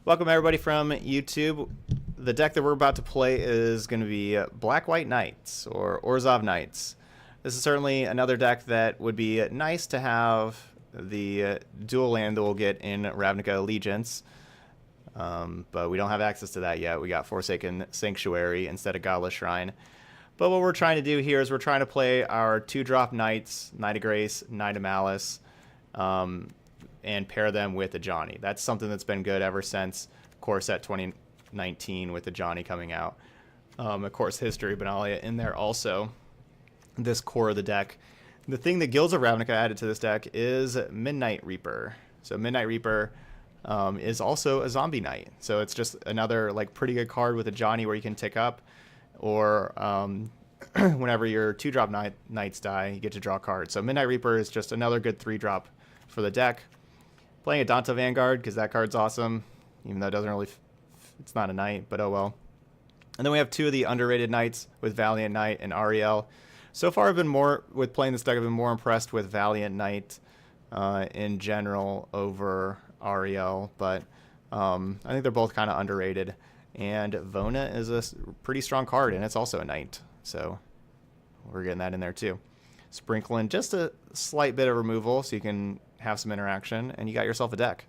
Welcome everybody from YouTube. The deck that we're about to play is going to be Black-White Knights, or Orzhov Knights. This is certainly another deck that would be nice to have the dual land that we'll get in Ravnica Allegiance, but we don't have access to that yet. We got Forsaken Sanctuary instead of Godless Shrine. But what we're trying to do here is we're trying to play our 2-drop Knights, Knight of Grace, Knight of Malice, and pair them with a Johnny. That's something that's been good ever since Core Set 2019 with the Johnny coming out. Of course, History Benalia in there also. This core of the deck. The thing that Guilds of Ravnica added to this deck is Midnight Reaper. So Midnight Reaper is also a zombie knight. So it's just another like pretty good card with a Johnny where you can tick up, or whenever your 2-drop knights die, you get to draw a card. So Midnight Reaper is just another good 3-drop for the deck. Playing a Danta Vanguard because that card's awesome, even though it doesn't really, it's not a knight, but oh well. And then we have 2 of the underrated knights with Valiant Knight and Ariel. So far, I've been more, with playing this deck, I've been more impressed with Valiant Knight in general over Ariel, but I think they're both kind of underrated. And Vona is a pretty strong card, and it's also a knight, so we're getting that in there too. Sprinkle in just a slight bit of removal so you can have some interaction, and you got yourself a deck.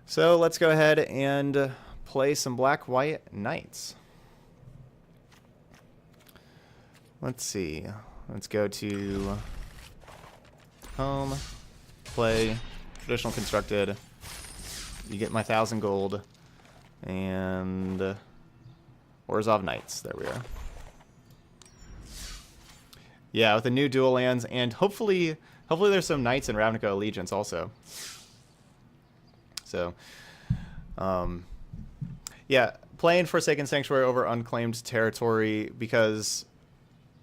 So let's go ahead and play some Black-White Knights. Let's see. Let's go to home, play, traditional constructed. You get my 1,000 gold, and Orzhov Knights. There we are. Yeah, with the new dual lands, and hopefully there's some Knights in Ravnica Allegiance also. So, yeah, playing Forsaken Sanctuary over Unclaimed Territory because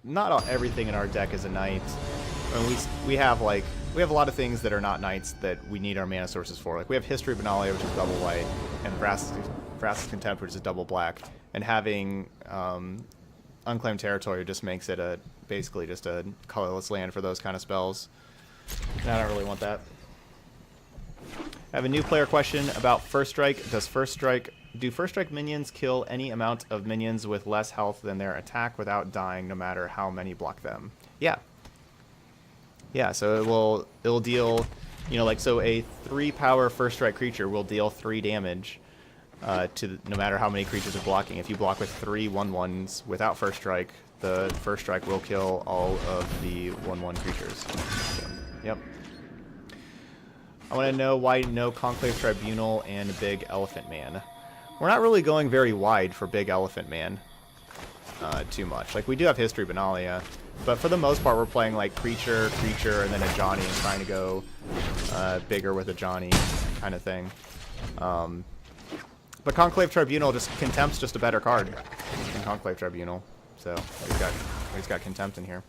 not everything in our deck is a knight. I mean, we have a lot of things that are not knights that we need our mana sources for. Like we have History Benalia, which is double white, and Vraska's Contempt, which is double black. And having Unclaimed Territory just makes it basically just a colorless land for those kind of spells. And I don't really want that. I have a new player question about First Strike. Do First Strike minions kill any amount of minions with less health than their attack without dying, no matter how many block them? Yeah. Yeah, so it'll deal, so a 3-power First Strike creature will deal 3 damage no matter how many creatures are blocking. If you block with 3 1/1s without First Strike, the First Strike will kill all of the 1/1 creatures. So, yep. I want to know why no Conclave Tribunal and Big Elephant Man. We're not really going very wide for Big Elephant Man too much. Like, we do have History Benalia, but for the most part, we're playing like creature, and then a Johnny, and trying to go bigger with a Johnny kind of thing. But Conclave Tribunal, Contempt's just a better card than Conclave Tribunal. So we just got Contempt in here.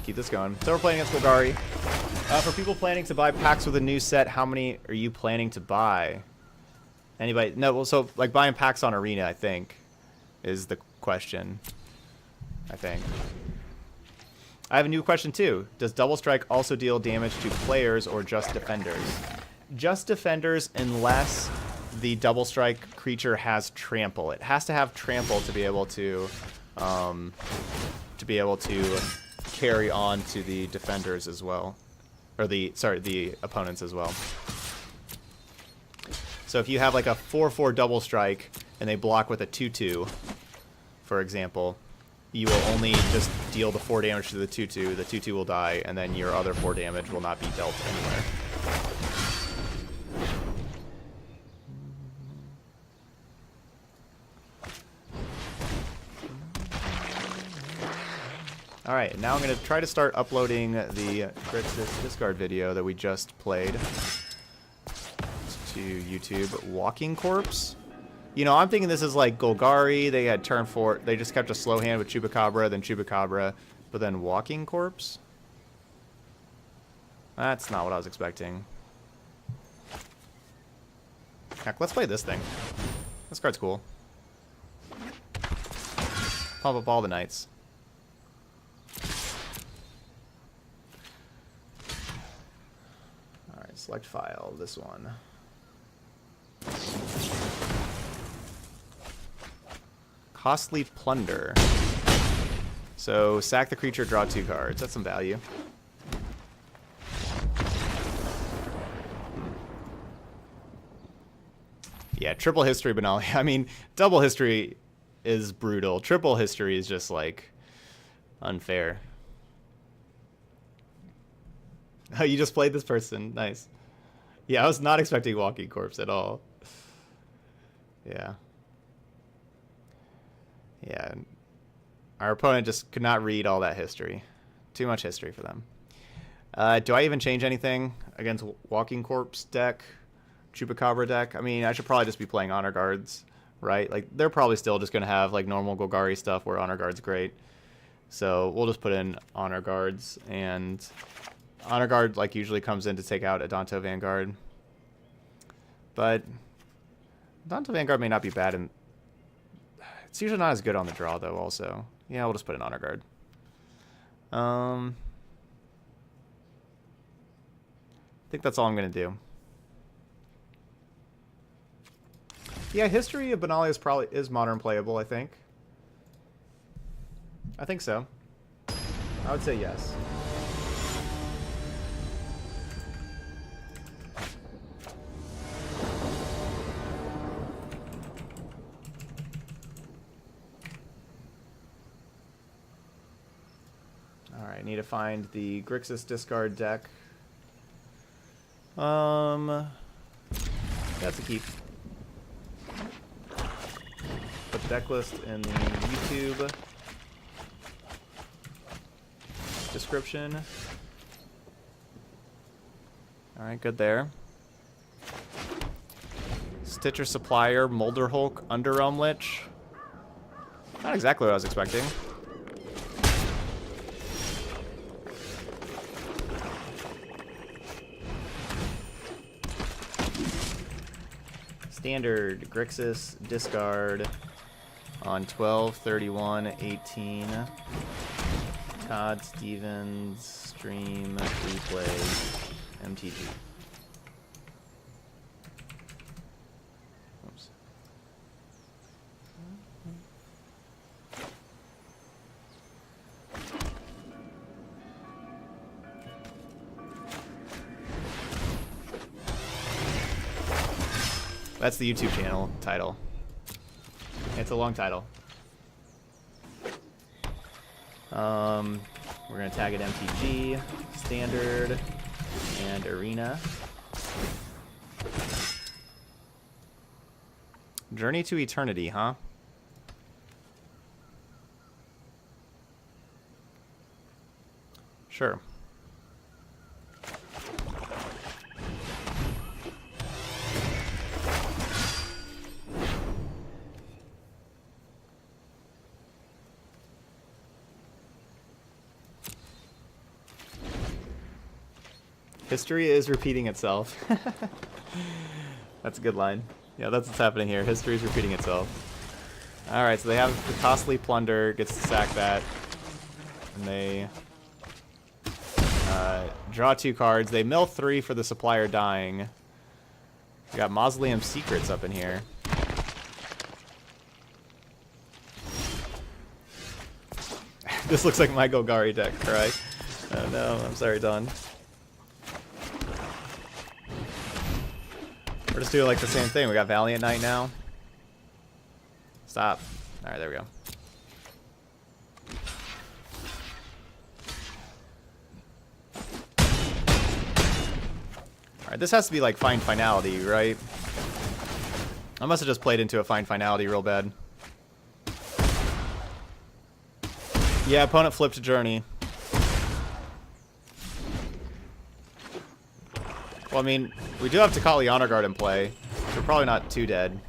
Keep this going. So we're playing against Golgari. For people planning to buy packs with a new set, how many are you planning to buy? Anybody? No, well, so like buying packs on Arena, I think, is the question. I think. I have a new question too. Does Double Strike also deal damage to players or just defenders? Just defenders, unless the Double Strike creature has Trample. It has to have Trample to be able to carry on to the defenders as well, or the opponents as well. So if you have like a 4/4 Double Strike and they block with a 2/2, for example, you will only just deal the 4 damage to the 2/2. The 2/2 will die, and then your other 4 damage will not be dealt anywhere. Alright, now I'm going to try to start uploading the Crits Discard video that we just played to YouTube. Walking Corpse. I'm thinking this is like Golgari. They had turn 4. They just kept a slow hand with Chupacabra, then Chupacabra, but then Walking Corpse? That's not what I was expecting. Heck, let's play this thing. This card's cool. Pump up all the knights. Select file, this one. Costly Plunder. So sack the creature, draw 2 cards. That's some value. Yeah, triple history Benalia. I mean, double history is brutal. Triple history is just like unfair. Oh, you just played this person. Nice. Yeah, I was not expecting Walking Corpse at all. Yeah. Yeah. Our opponent just could not read all that history. Too much history for them. Do I even change anything against Walking Corpse deck? Chupacabra deck? I mean, I should probably just be playing Honor Guards, right? Like, they're probably still just going to have, like, normal Golgari stuff where Honor Guard's great. So we'll just put in Honor Guards, and Honor Guard, like, usually comes in to take out Adanto Vanguard. But Adanto Vanguard may not be bad, and it's usually not as good on the draw, though, also. Yeah, we'll just put in Honor Guard. I think that's all I'm going to do. Yeah, history of Benalia is modern playable, I think. I think so. I would say yes. Alright, need to find the Grixis discard deck. That's a keep. Put Decklist in the YouTube description. Alright, good there. Stitcher Supplier, Molder Hulk, Underrealm Lich. Not exactly what I was expecting. Standard Grixis discard on 12, 31, 18. Todd, Stevens, stream, replay, MTG. Oops. That's the YouTube channel title. It's a long title. We're gonna tag it MTG, Standard, and Arena. Journey to Eternity, huh? Sure. History is repeating itself. That's a good line. Yeah, that's what's happening here. History is repeating itself. Alright, so they have the Costly Plunder, gets to sack that. And they draw 2 cards. They mill 3 for the Supplier dying. We got Mausoleum Secrets up in here. This looks like my Golgari deck, right? Oh no, I'm sorry, Don. We're just doing like the same thing. We got Valiant Knight now. Stop. Alright, there we go. Alright, this has to be like Find Finality, right? I must have just played into a Find Finality real bad. Yeah, opponent flipped to Journey. Well, I mean, we do have Takali Honor Guard in play. So we're probably not too dead.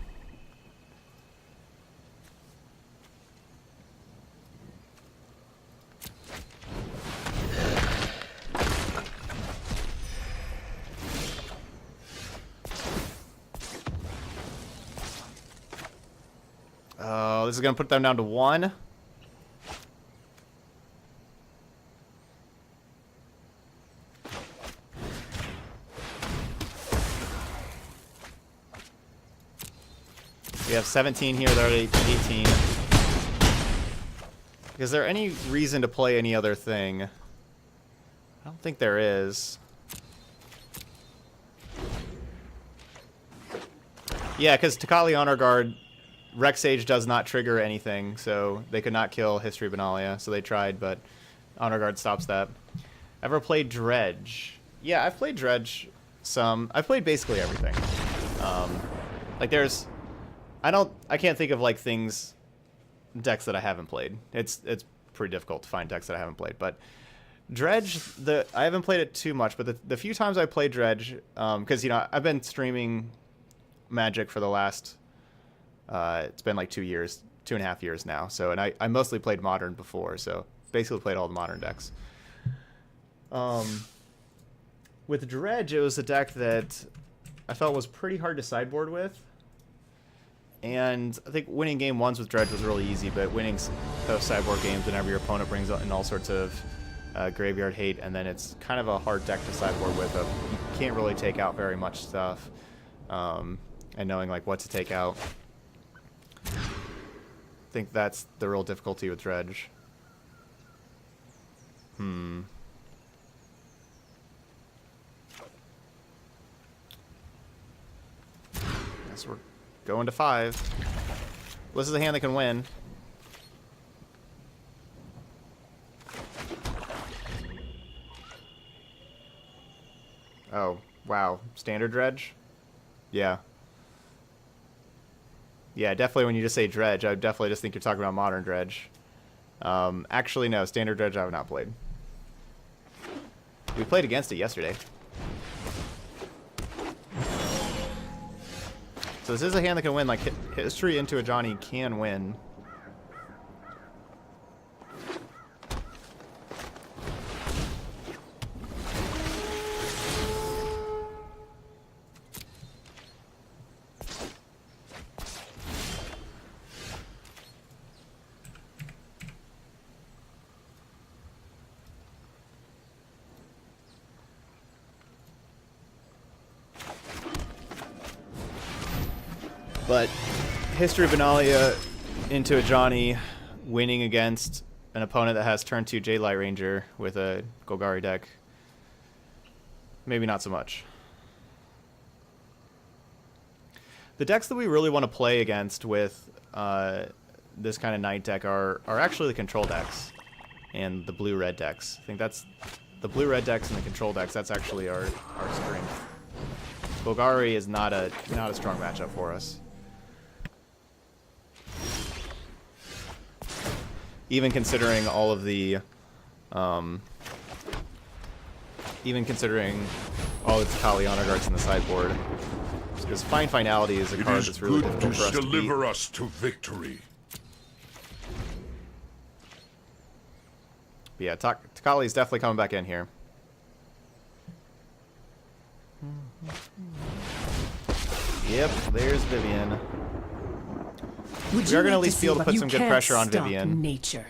Oh, this is going to put them down to 1. We have 17 here. They're already 18. Is there any reason to play any other thing? I don't think there is. Yeah, because Takali Honor Guard, Rex Sage does not trigger anything, so they could not kill History Benalia. So they tried, but Honor Guard stops that. Ever played Dredge? Yeah, I've played Dredge some. I've played basically everything. Like there's, I can't think of like decks that I haven't played. It's pretty difficult to find decks that I haven't played. But Dredge, I haven't played it too much, but the few times I played Dredge, because you know I've been streaming Magic for the last, it's been like 2.5 years now. So and I mostly played Modern before, so basically played all the Modern decks. With Dredge, it was a deck that I felt was pretty hard to sideboard with. And I think winning game ones with Dredge was really easy, but winning those sideboard games whenever your opponent brings in all sorts of graveyard hate, and then it's kind of a hard deck to sideboard with. You can't really take out very much stuff, and knowing like what to take out. I think that's the real difficulty with Dredge. Guess we're going to 5. This is a hand that can win. Oh, wow. Standard Dredge? Yeah. Yeah, definitely when you just say Dredge, I definitely just think you're talking about Modern Dredge. Actually, no. Standard Dredge I have not played. We played against it yesterday. So this is a hand that can win. Like, History into a Johnny can win. But History Benalia into a Johnny winning against an opponent that has turn 2 Jadelight Ranger with a Golgari deck, maybe not so much. The decks that we really want to play against with this kind of Knight deck are actually the control decks and the blue-red decks. I think that's the blue-red decks and the control decks. That's actually our strength. Golgari is not a strong matchup for us. Even considering all of the, Takali Honor Guards in the sideboard, because Finality is a card that's really difficult for us to beat. Deliver us to victory. But yeah, Takali's definitely coming back in here. Yep, there's Vivian. We are going to at least be able to put some good pressure on Vivian. Nature.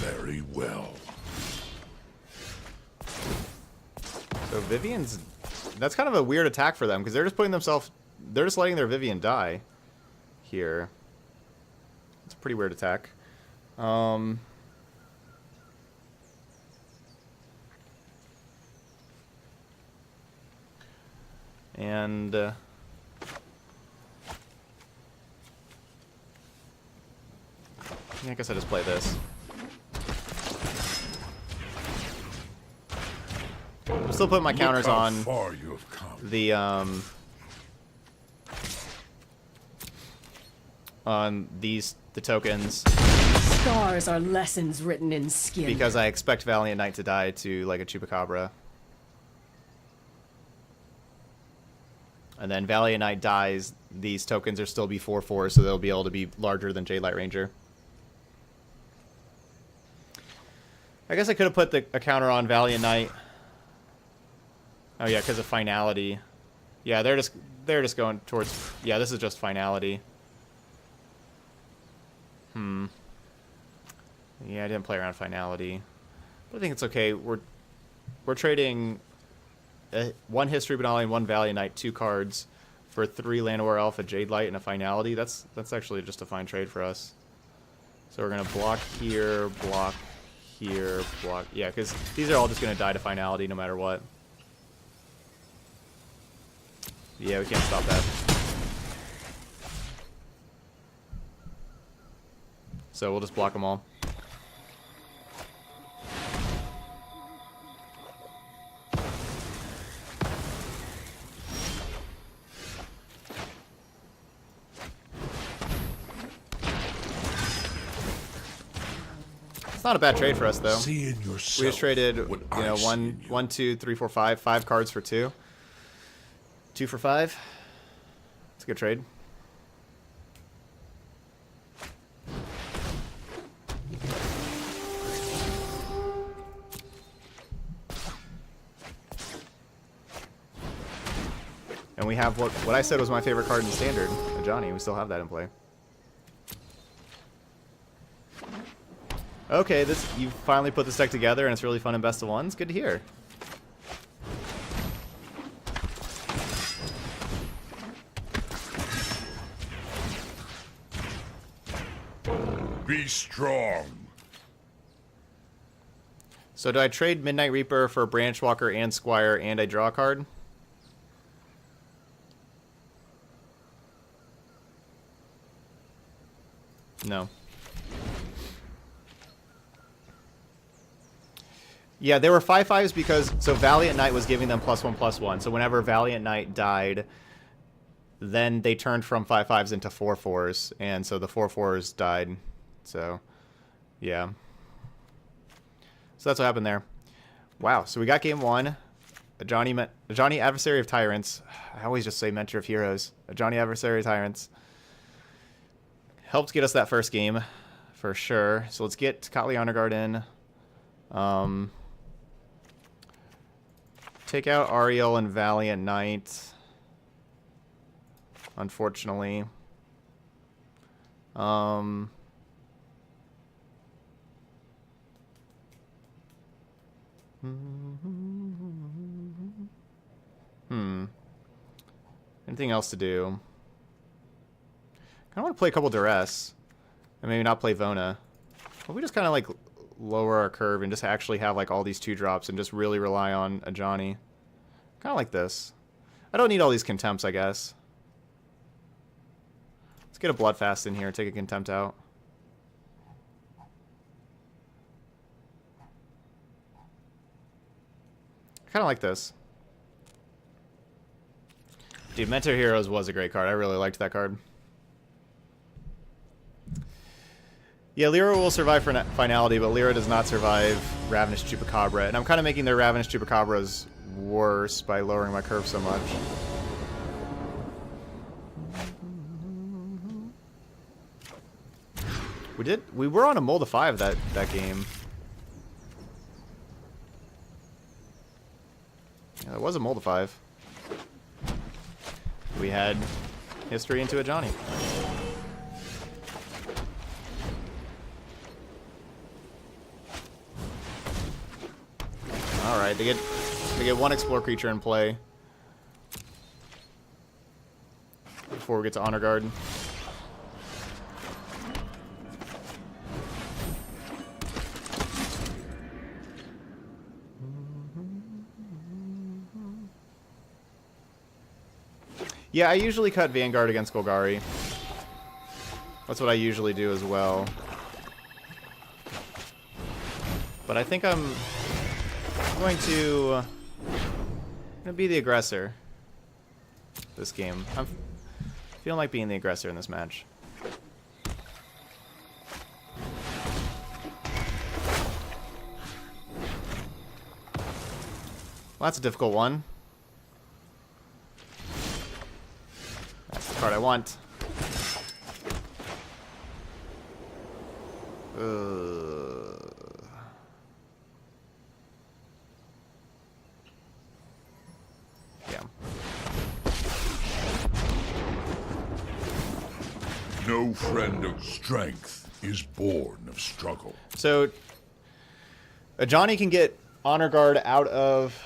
Very well. So Vivian's... That's kind of a weird attack for them, because they're just putting themselves... They're just letting their Vivian die here. It's a pretty weird attack. And I guess I just play this. I'm still putting my counters on the the tokens. Scars are lessons written in skin. Because I expect Valiant Knight to die to like a Chupacabra. And then Valiant Knight dies, these tokens are still be 4/4, so they'll be able to be larger than Jadelight Ranger. I guess I could have put a counter on Valiant Knight. Oh yeah, because of Finality. Yeah, they're just going towards... Yeah, this is just Finality. Yeah, I didn't play around finality. But I think it's okay. We're trading 1 History Benali and 1 Valiant Knight, 2 cards, for 3 Llanowar Elf, a Jade Light, and a Finality. That's actually just a fine trade for us. So we're going to block here, block here, block... Yeah, because these are all just going to die to Finality no matter what. Yeah, we can't stop that. So we'll just block them all. Not a bad trade for us, though. See in yourself We just traded, what you know, I see in you. 1, 2, 3, 4, 5. 5 cards for 2. 2 for 5. It's a good trade. And we have what I said was my favorite card in Standard, Johnny. We still have that in play. Okay, you finally put this deck together, and it's really fun in Best of Ones. Good to hear. Be strong. So do I trade Midnight Reaper for Branchwalker and Squire, and I draw a card? No. Yeah, they were 5/5s because so Valiant Knight was giving them +1/+1. So whenever Valiant Knight died, then they turned from 5/5s into 4/4s, and so the 4/4s died. So, yeah. So that's what happened there. Wow. So we got game 1. A Johnny Adversary of Tyrants. I always just say Mentor of Heroes. A Johnny Adversary of Tyrants. Helped get us that first game, for sure. So let's get Kotli Honor Guard in. Take out Ariel and Valiant Knight. Unfortunately. Anything else to do? I want to play a couple Duress. And maybe not play Vona. But we just kind of like lower our curve and just actually have like all these 2-drops and just really rely on a Johnny. Kind of like this. I don't need all these Contempts, I guess. Let's get a Bloodfast in here, take a Contempt out. Kind of like this. Dude, Mentor Heroes was a great card. I really liked that card. Yeah, Lyra will survive for Finality, but Lyra does not survive Ravenous Chupacabra. And I'm kind of making their Ravenous Chupacabras worse by lowering my curve so much. We were on a mold of 5 that game. Yeah, it was a mold of 5. We had history into a Johnny. Alright, they get 1 Explore creature in play before we get to Honor Guard. Yeah, I usually cut Vanguard against Golgari. That's what I usually do as well. But I think I'm going to be the aggressor this game. I'm feeling like being the aggressor in this match. Well, that's a difficult one. That's the card I want. Yeah. No friend of strength is born of struggle. So Johnny can get Honor Guard out of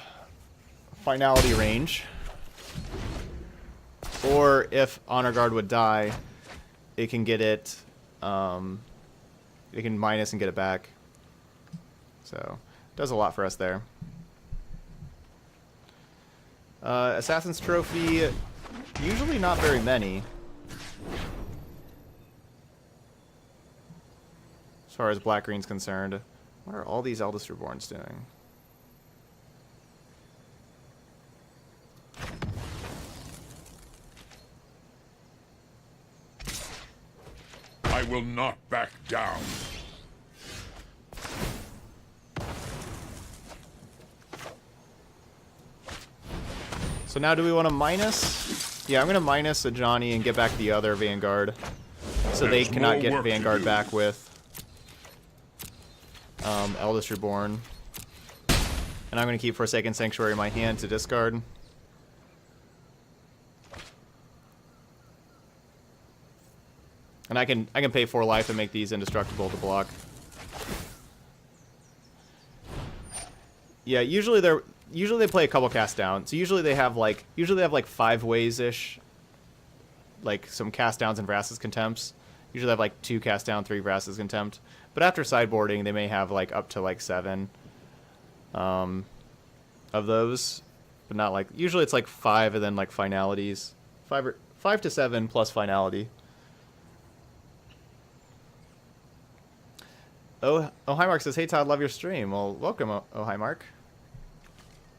finality range, or if Honor Guard would die, it can get it. It can minus and get it back. So does a lot for us there. Assassin's Trophy, usually not very many. As far as black-green's concerned. What are all these Eldest Reborns doing? I will not back down. So now do we want to minus? Yeah, I'm going to minus a Johnny and get back the other Vanguard. So they There's cannot more get work to Vanguard do. back with Eldest Reborn. And I'm going to keep Forsaken Sanctuary in my hand to discard. And I can pay 4 life and make these indestructible to block. Yeah, usually they play a couple cast down. So usually they have like 5 ways ish. Like some cast downs and Vraska's Contempts. Usually they have like 2 cast down, 3 Vraska's Contempt. But after sideboarding, they may have like up to like 7 of those. But not like, usually it's like 5 and then like finalities. 5 to 7 plus finality. Oh, hi Mark says, hey Todd, love your stream. Well, welcome, oh hi Mark.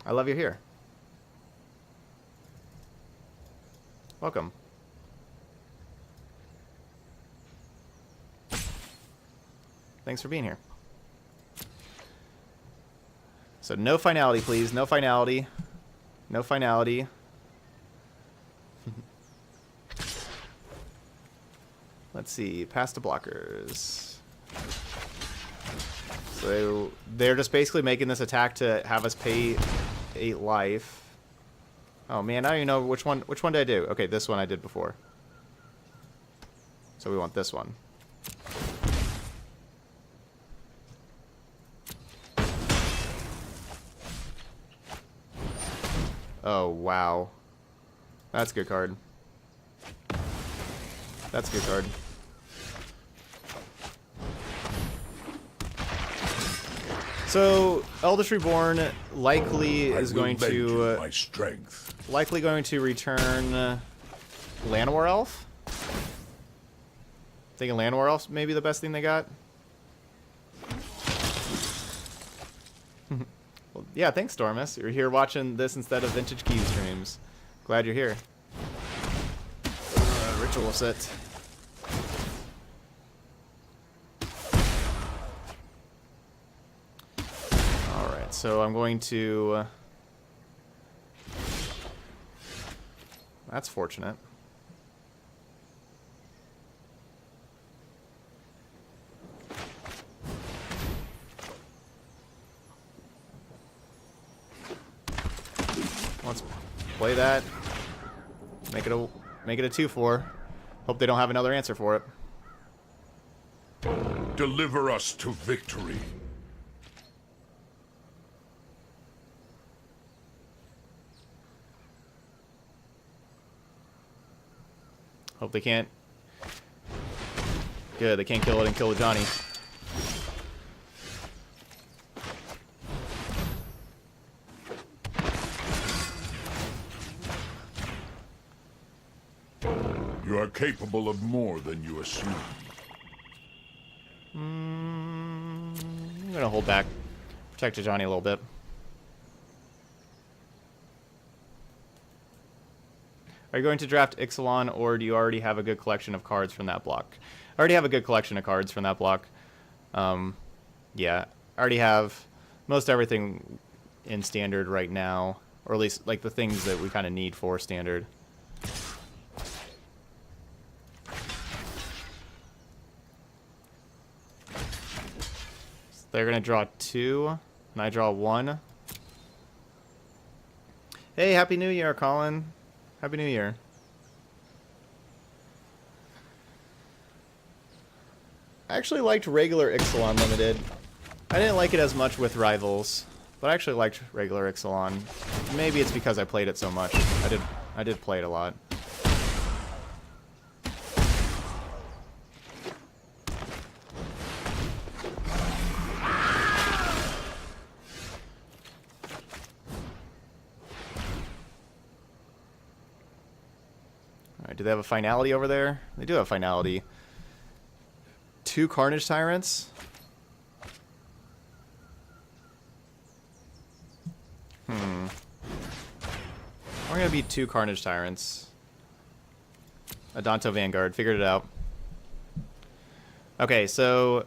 I love you here. Welcome. Thanks for being here. So no finality, please. No finality. No finality. Let's see. Pass to blockers. So they're just basically making this attack to have us pay 8 life. Oh man, I don't even know which one did I do? Okay, this one I did before. So we want this one. Oh wow. That's a good card. That's a good card. So Eldest Reborn likely is going to my strength. likely going to return Llanowar Elf. Thinking Llanowar Elf's maybe the best thing they got. Well, yeah, thanks Stormus. You're here watching this instead of Vintage Keys streams. Glad you're here. Ritual set. So I'm going to... That's fortunate. Let's play that. Make it a 2/4. Hope they don't have another answer for it. Deliver us to victory. Hope they can't. Good, they can't kill it and kill the Johnny. You are capable of more than you assume. I'm gonna hold back. Protect the Johnny a little bit. Are you going to draft Ixalan, or do you already have a good collection of cards from that block? I already have a good collection of cards from that block. Yeah, I already have most everything in Standard right now, or at least like the things that we kind of need for Standard. So they're going to draw 2, and I draw 1. Hey, Happy New Year, Colin. Happy New Year. I actually liked regular Ixalan Limited. I didn't like it as much with Rivals, but I actually liked regular Ixalan. Maybe it's because I played it so much. I did play it a lot. Alright, do they have a finality over there? They do have finality. 2 Carnage Tyrants? We're gonna be 2 Carnage Tyrants. Adanto Vanguard, figured it out. Okay, so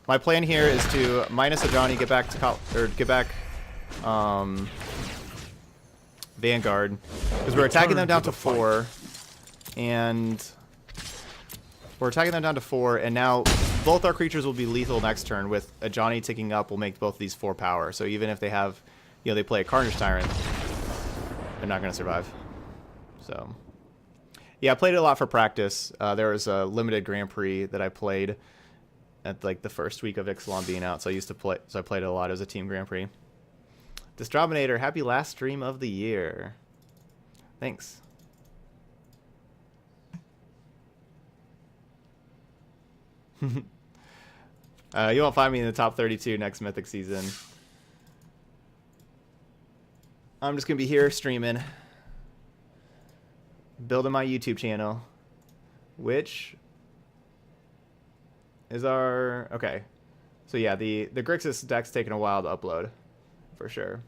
my plan here is to minus a Johnny, get back to Vanguard, because we're attacking them down to 4, and we're attacking them down to 4, and now both our creatures will be lethal next turn. With a Johnny ticking up, will make both of these 4 power. So even if they have, you know, they play a Carnage Tyrant, they're not going to survive. So, yeah, I played it a lot for practice. There was a limited Grand Prix that I played at like the first week of Ixalan being out, so I played it a lot as a team Grand Prix. Distrominator, happy last stream of the year. Thanks. You won't find me in the top 32 next Mythic season. I'm just gonna be here streaming, building my YouTube channel, which is our okay. So yeah, the Grixis deck's taking a while to upload, for sure.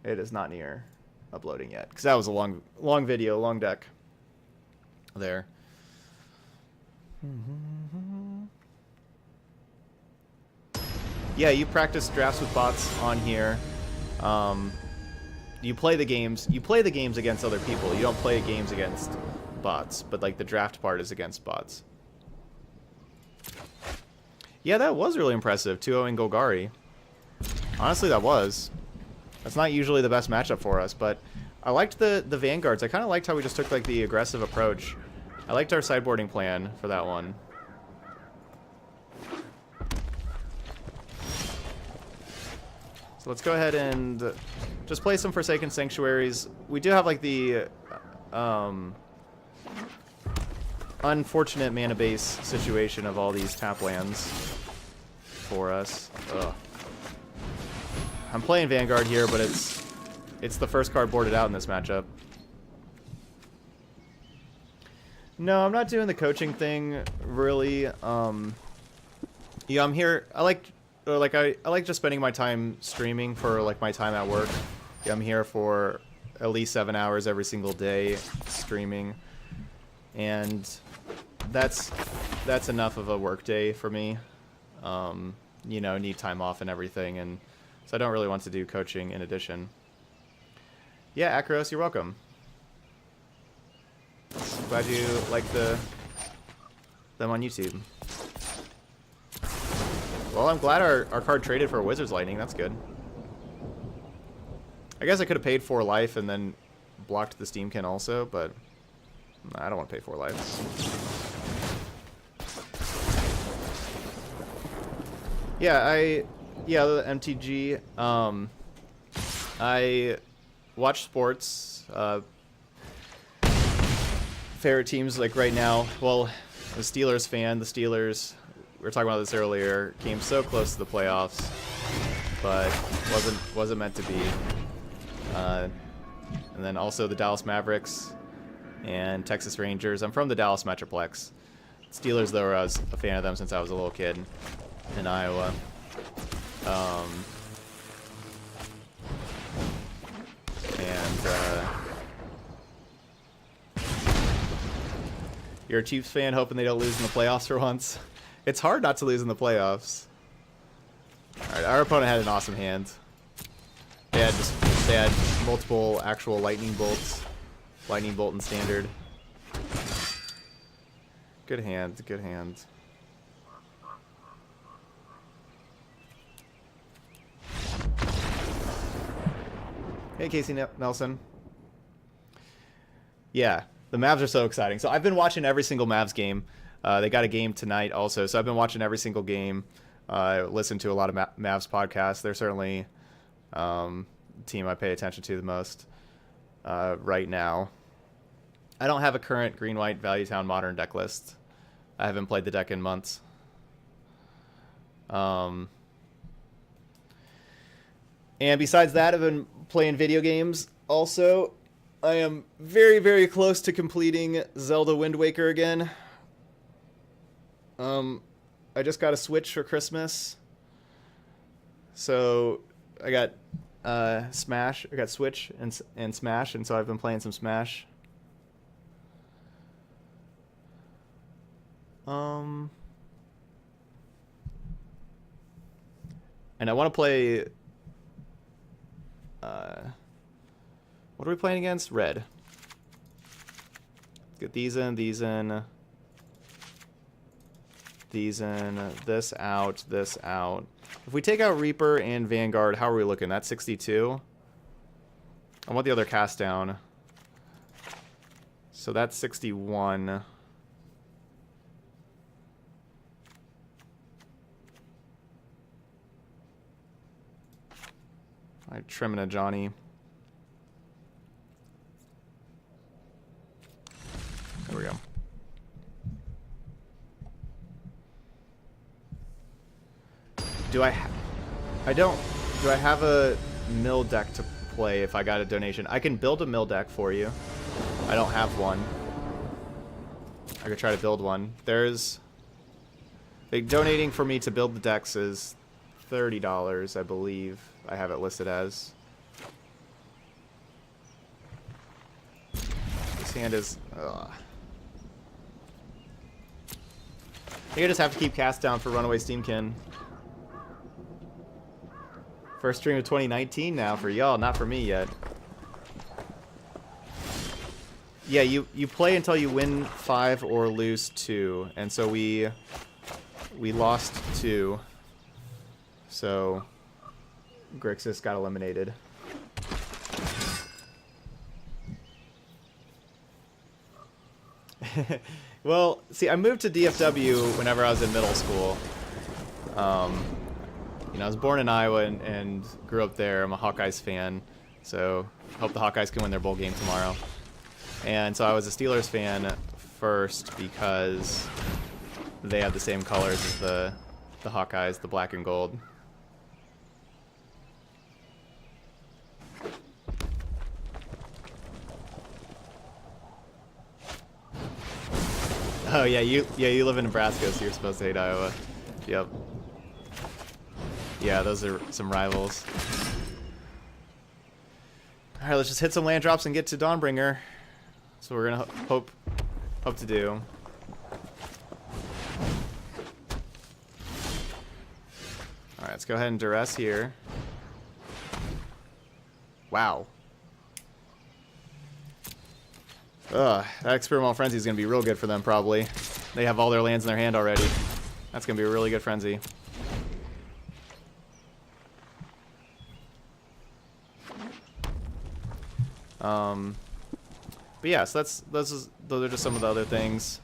It is not near uploading yet, because that was a long video, long deck. There. Yeah, you practice drafts with bots on here. You play the games against other people. You don't play games against bots, but like the draft part is against bots. Yeah, that was really impressive. 2-0 in Golgari. Honestly, that was. That's not usually the best matchup for us, but I liked the Vanguards. I kind of liked how we just took like the aggressive approach. I liked our sideboarding plan for that one. So let's go ahead and just play some Forsaken Sanctuaries. We do have like the unfortunate mana base situation of all these tap lands for us. Ugh. I'm playing Vanguard here, but it's the first card boarded out in this matchup. No, I'm not doing the coaching thing really. Yeah, I'm here. I like just spending my time streaming for like my time at work. Yeah, I'm here for at least 7 hours every single day streaming, and that's enough of a work day for me. You know, need time off and everything, and so I don't really want to do coaching in addition. Yeah, Akros, you're welcome. Glad you like them on YouTube. Well, I'm glad our card traded for a Wizard's Lightning. That's good. I guess I could have paid 4 life and then blocked the Steamkin also, but I don't want to pay 4 life. Yeah, the MTG. I watch sports. Favorite teams like right now. Well, I'm a Steelers fan. The Steelers, we were talking about this earlier, came so close to the playoffs, but wasn't meant to be. And then also the Dallas Mavericks and Texas Rangers. I'm from the Dallas Metroplex. Steelers, though, I was a fan of them since I was a little kid in Iowa. You're a Chiefs fan hoping they don't lose in the playoffs for once. It's hard not to lose in the playoffs. Alright, our opponent had an awesome hand. They had multiple actual lightning bolts. Lightning bolt in standard. Good hand, good hand. Hey, Casey Nelson. Yeah, the Mavs are so exciting. So I've been watching every single Mavs game. They got a game tonight also, so I've been watching every single game. Listen to a lot of Mavs podcasts. They're certainly the team I pay attention to the most right now. I don't have a current green-white Value Town Modern deck list. I haven't played the deck in months. And besides that, I've been playing video games also. I am very, very close to completing Zelda Wind Waker again. I just got a Switch for Christmas. So I got Smash. I got Switch and Smash, and so I've been playing some Smash. And I want to play... what are we playing against? Red. Let's get these in, these in. These in, this out, this out. If we take out Reaper and Vanguard, how are we looking? That's 62. I want the other cast down. So that's 61. I'm trimming a Johnny. There we go. Do I have a mill deck to play if I got a donation? I can build a mill deck for you. I don't have one. I could try to build one. Donating for me to build the decks is $30, I believe. I have it listed as. This hand is... Ugh. I think I just have to keep cast down for Runaway Steamkin. First stream of 2019 now for y'all, not for me yet. Yeah, you play until you win 5 or lose 2, and so we lost 2. So Grixis got eliminated. Well, see, I moved to DFW whenever I was in middle school. You know, I was born in Iowa and grew up there. I'm a Hawkeyes fan, so hope the Hawkeyes can win their bowl game tomorrow. And so I was a Steelers fan first because they have the same colors as the Hawkeyes, the black and gold. Oh yeah, you live in Nebraska, so you're supposed to hate Iowa. Yep. Yeah, those are some rivals. All right, let's just hit some land drops and get to Dawnbringer. So we're gonna hope to do. All right, let's go ahead and duress here. Wow. Ugh, that Experimental Frenzy is gonna be real good for them probably. They have all their lands in their hand already. That's gonna be a really good frenzy. But yeah, so those are just some of the other things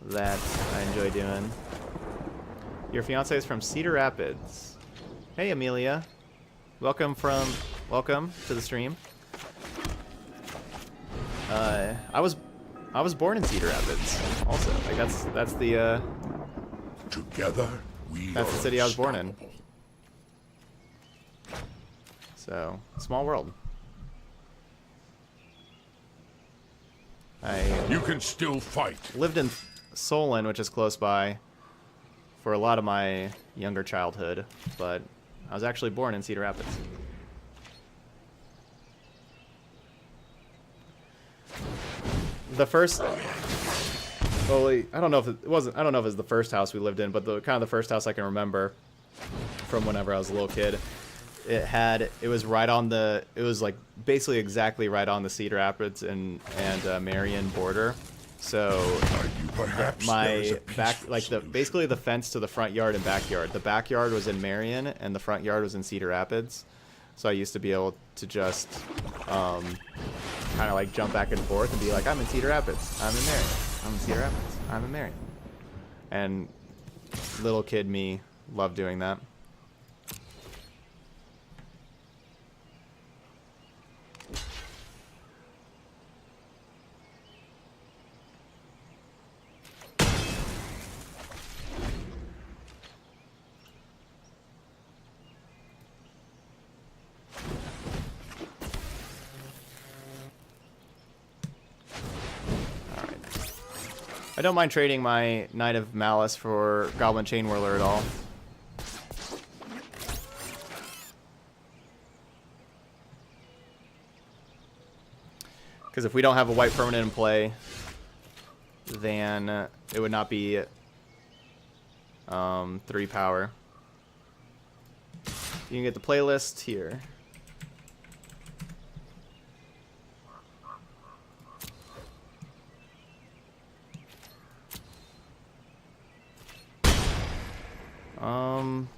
that I enjoy doing. Your fiance is from Cedar Rapids. Hey, Amelia. Welcome to the stream. I was born in Cedar Rapids. Also, like that's the Together that's the city I was born in. So, small world. You can still fight. Lived in Solon, which is close by, for a lot of my younger childhood, but I was actually born in Cedar Rapids. The first, well, I don't know if it wasn't. I don't know if it was the first house we lived in, but the kind of the first house I can remember from whenever I was a little kid. It was right on the. It was like basically exactly right on the Cedar Rapids and Marion border. So my back, like basically the fence to the front yard and backyard. The backyard was in Marion and the front yard was in Cedar Rapids. So I used to be able to just kind of like jump back and forth and be like, I'm in Cedar Rapids, I'm in Marion, I'm in Cedar Rapids, I'm in Marion. And little kid me loved doing that. I don't mind trading my Knight of Malice for Goblin Chain Whirler at all. Because if we don't have a white permanent in play, then it would not be 3 power. You can get the playlist here.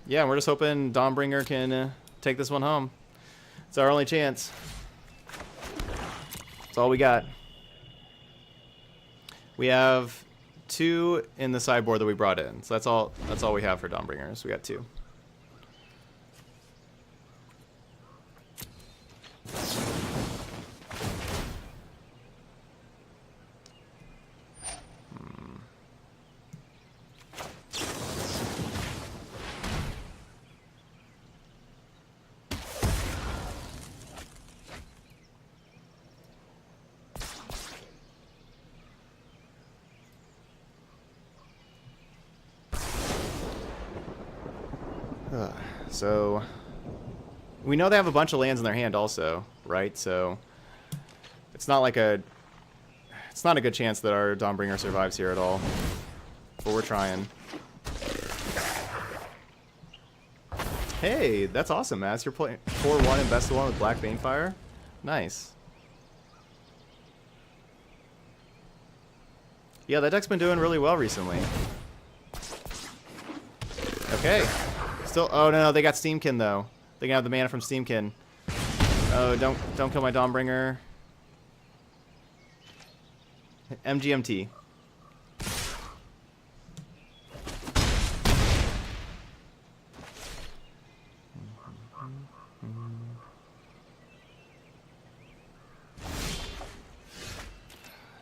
Yeah, we're just hoping Dawnbringer can take this one home. It's our only chance. That's all we got. We have 2 in the sideboard that we brought in, so that's all we have for Dawnbringers. We got 2. So we know they have a bunch of lands in their hand also, right? So it's not a good chance that our Dawnbringer survives here at all. But we're trying. Hey, that's awesome, Mass. You're playing 4-1 and best of 1 with Black Banefire. Nice. Yeah, that deck's been doing really well recently. Okay. Still, oh no, they got Steamkin though. They can have the mana from Steamkin. Oh, don't kill my Dawnbringer. MGMT.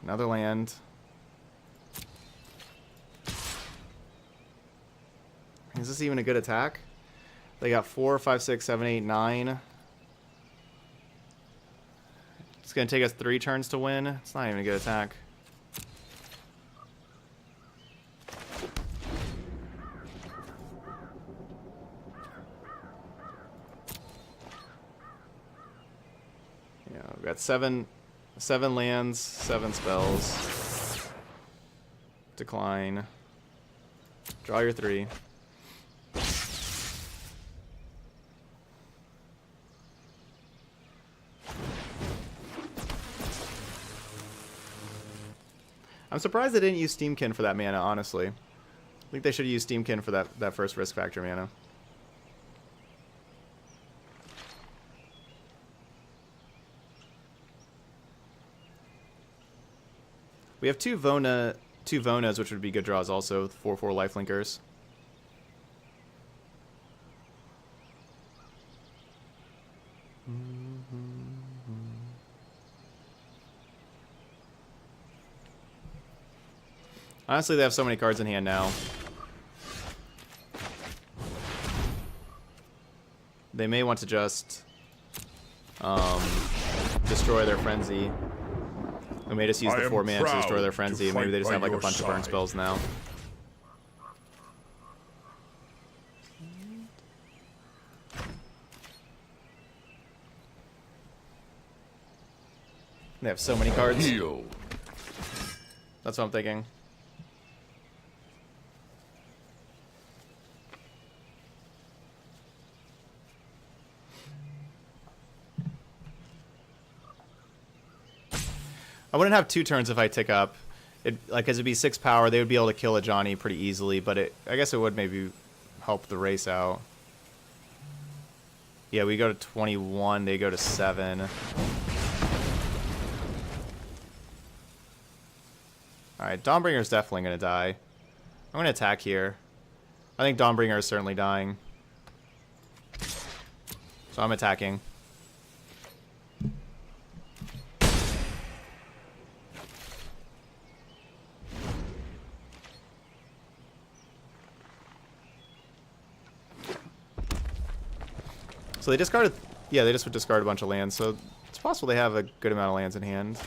Another land. Is this even a good attack? They got 4, 5, 6, 7, 8, 9. It's going to take us 3 turns to win. It's not even a good attack. Yeah, we've got 7 lands, 7 spells. Decline. Draw your 3. I'm surprised they didn't use Steamkin for that mana, honestly. I think they should have used Steamkin for that first risk factor mana. We have two Vonas, which would be good draws also, 4/4 lifelinkers. Honestly, they have so many cards in hand now. They may want to just destroy their Frenzy. We may just use the 4 mana to destroy their Frenzy. Maybe they just have like a bunch of burn spells now. They have so many cards. That's what I'm thinking. I wouldn't have 2 turns if I tick up. Like, as it'd be 6 power, they would be able to kill a Johnny pretty easily, but I guess it would maybe help the race out. Yeah, we go to 21, they go to 7. Alright, Dawnbringer's definitely going to die. I'm gonna attack here. I think Dawnbringer is certainly dying. So I'm attacking. So they discarded... Yeah, they just would discard a bunch of lands, so it's possible they have a good amount of lands in hand.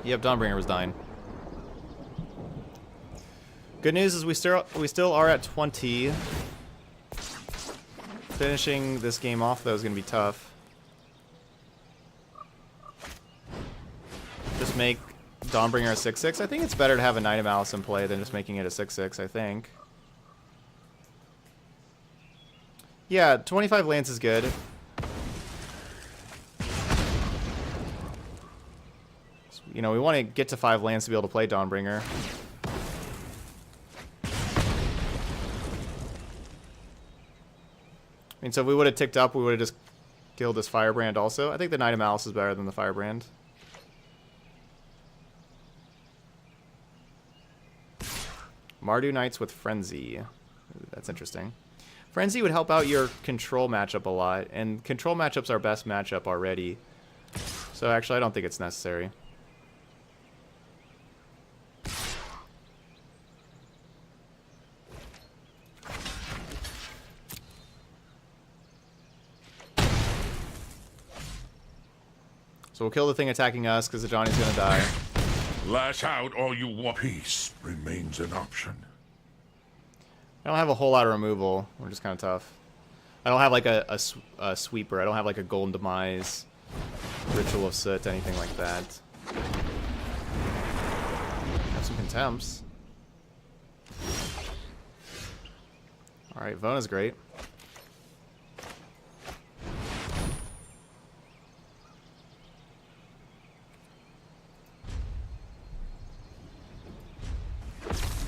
Yep, Dawnbringer was dying. Good news is we still are at 20. Finishing this game off, though, is going to be tough. Just make Dawnbringer a 6/6. I think it's better to have a Knight of Malice in play than just making it a 6/6, I think. Yeah, 25 lands is good. You know, we want to get to 5 lands to be able to play Dawnbringer. I mean, so if we would have ticked up, we would have just killed this Firebrand also. I think the Knight of Malice is better than the Firebrand. Mardu Knights with Frenzy. Ooh, that's interesting. Frenzy would help out your control matchup a lot, and control matchup's our best matchup already. So actually, I don't think it's necessary. So we'll kill the thing attacking us because the Johnny's gonna die. Lash out all you want. Peace remains an option. I don't have a whole lot of removal. We're just kind of tough. I don't have like a sweeper. I don't have like a Golden Demise, Ritual of Soot, anything like that. Have some contempts. Alright, Vona's great.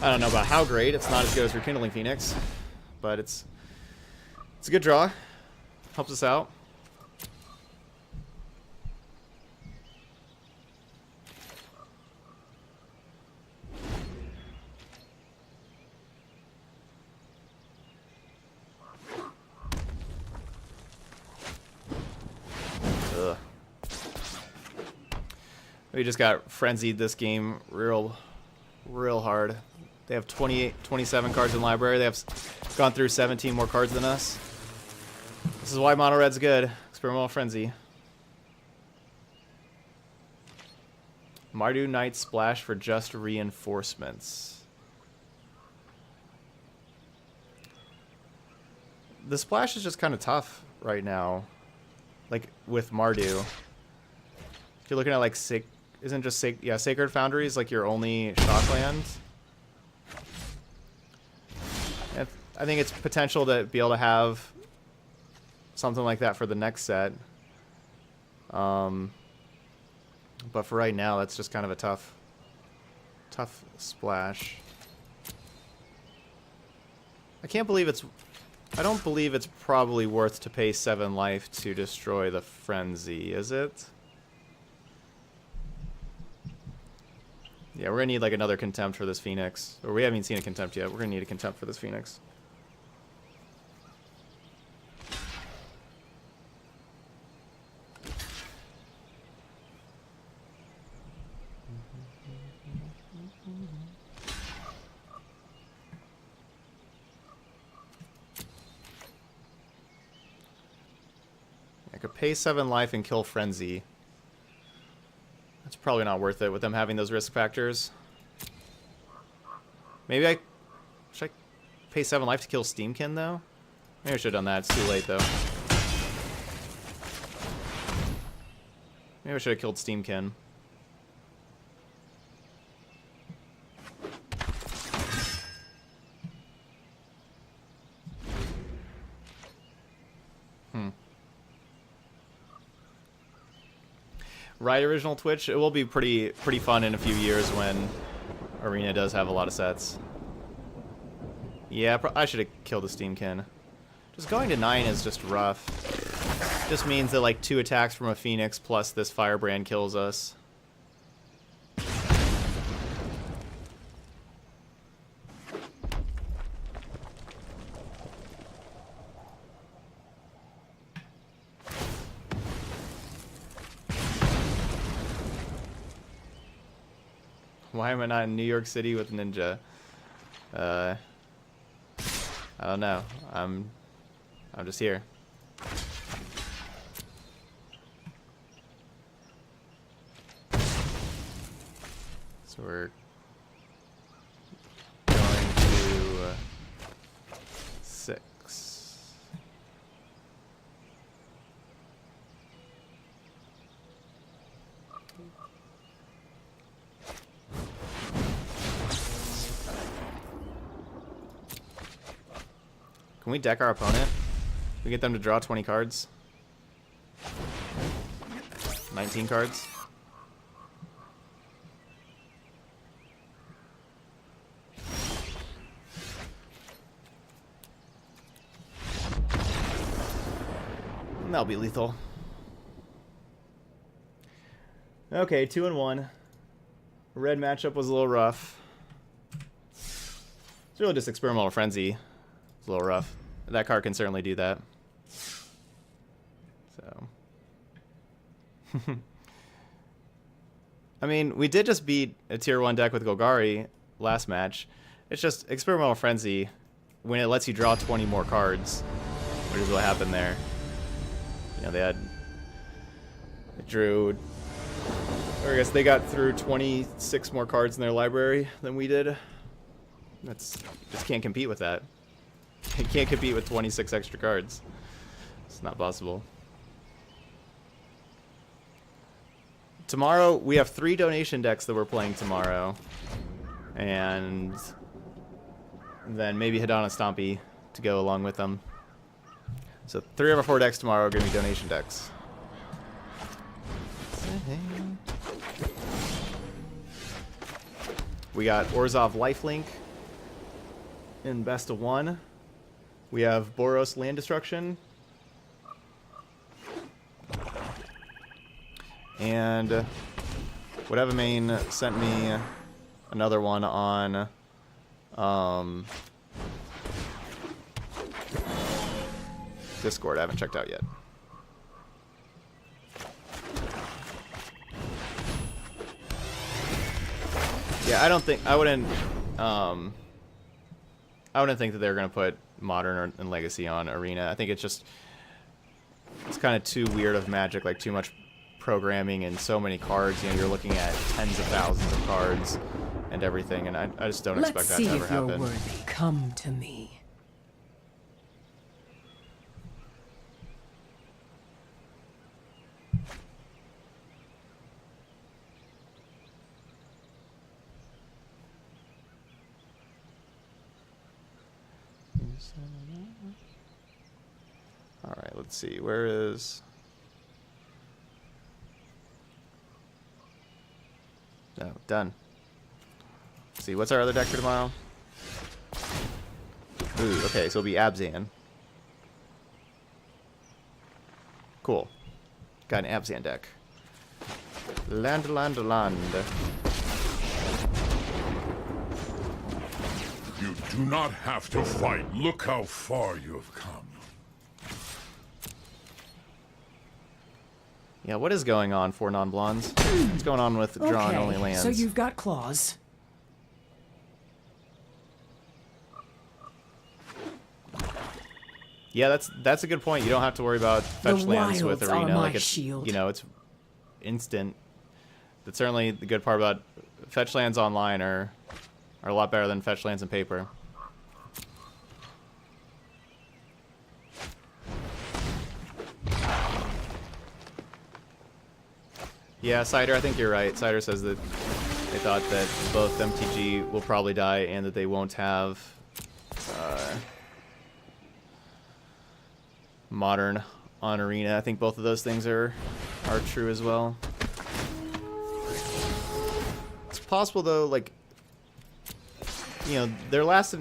I don't know about how great. It's not as good as Rekindling Phoenix, but it's a good draw. Helps us out. Ugh. We just got frenzied this game real hard. They have 27 cards in library. They have gone through 17 more cards than us. This is why Mono Red's good. Experimental Frenzy. Mardu Knight Splash for just reinforcements. The splash is just kind of tough right now. Like with Mardu. If you're looking at like Sacred Foundry is like your only shock land. I think it's potential to be able to have something like that for the next set. But for right now, that's just kind of a tough splash. I don't believe it's probably worth to pay 7 life to destroy the Frenzy, is it? Yeah, we're gonna need like another Contempt for this Phoenix. Or we haven't seen a Contempt yet. We're gonna need a Contempt for this Phoenix. I could pay 7 life and kill Frenzy. That's probably not worth it with them having those risk factors. Maybe should I pay 7 life to kill Steamkin though? Maybe I should have done that. It's too late though. Maybe I should have killed Steamkin. Right, original Twitch. It will be pretty fun in a few years when Arena does have a lot of sets. Yeah, I should have killed the Steamkin. Just going to 9 is just rough. Just means that like 2 attacks from a Phoenix plus this Firebrand kills us. Why am I not in New York City with Ninja? I don't know. I'm just here. So we're going to 6. Can we deck our opponent? We get them to draw 20 cards? 19 cards? That'll be lethal. Okay, 2-1. Red matchup was a little rough. It's really just Experimental Frenzy. It's a little rough. That card can certainly do that. So. I mean, we did just beat a tier 1 deck with Golgari last match. It's just Experimental Frenzy, when it lets you draw 20 more cards, which is what happened there. You know, they drew, or I guess they got through 26 more cards in their library than we did. Just can't compete with that. You can't compete with 26 extra cards. It's not possible. Tomorrow, we have 3 donation decks that we're playing tomorrow. And then maybe Hidana Stompy to go along with them. So 3 of our 4 decks tomorrow are going to be donation decks. We got Orzhov Lifelink in best of 1. We have Boros Land Destruction. And Whatever Main sent me another one on Discord. I haven't checked out yet. Yeah, I wouldn't think that they're gonna put Modern and Legacy on Arena. I think it's kind of too weird of Magic, like too much programming and so many cards. You know, you're looking at tens of thousands of cards and everything, and I just don't expect that to ever happen. Let's see if you're worthy. Come to me. All right, let's see. Where is... Oh, done. Let's see, what's our other deck for tomorrow? Ooh, okay, so it'll be Abzan. Cool. Got an Abzan deck. Land. You do not have to fight. Look how far you have come. Yeah, what is going on for non-blondes? What's going on with drawing only lands? So you've got claws. Yeah, that's a good point. You don't have to worry about fetch lands with wilds are Arena. my Like it's shield. You know, it's instant. That's certainly the good part about fetch lands online are a lot better than fetch lands in paper. Yeah, Cider, I think you're right. Cider says that they thought that both MTG will probably die and that they won't have Modern on Arena. I think both of those things are true as well. It's possible though, like, you know, their last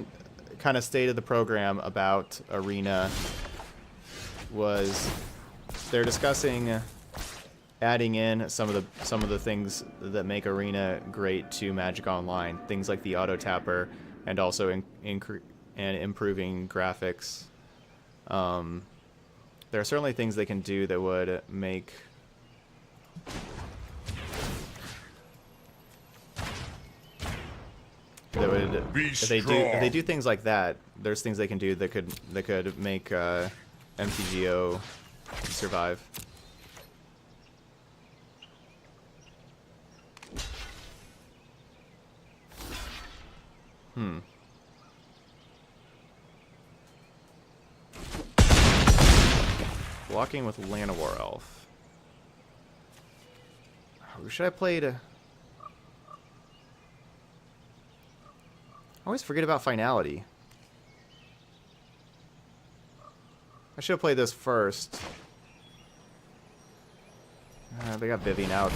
kind of state of the program about Arena was they're discussing adding in some of the things that make Arena great to Magic Online, things like the auto tapper, and also improving graphics. There are certainly things they can do that would make that would Be if they strong. do things like that. There's things they can do that could make MTGO survive. Blocking with Llanowar Elf. Who should I play to... I always forget about Finality. I should have played this first. They got Vivian out.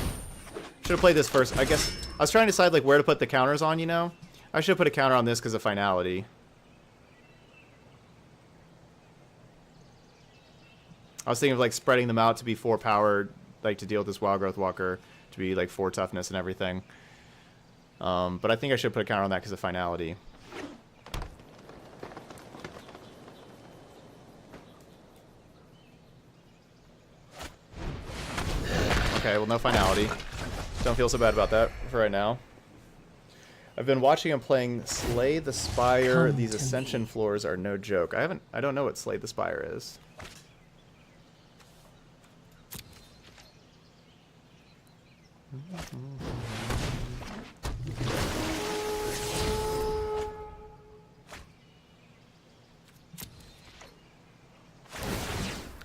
Should have played this first. I guess I was trying to decide like where to put the counters on, you know? I should have put a counter on this because of Finality. I was thinking of like spreading them out to be 4 power, like to deal with this Wild Growth Walker, to be like 4 toughness and everything. But I think I should put a counter on that because of Finality. Okay, well, no Finality. Don't feel so bad about that for right now. I've been watching him playing Slay the Spire. Come These to Ascension me. floors are no joke. I don't know what Slay the Spire is.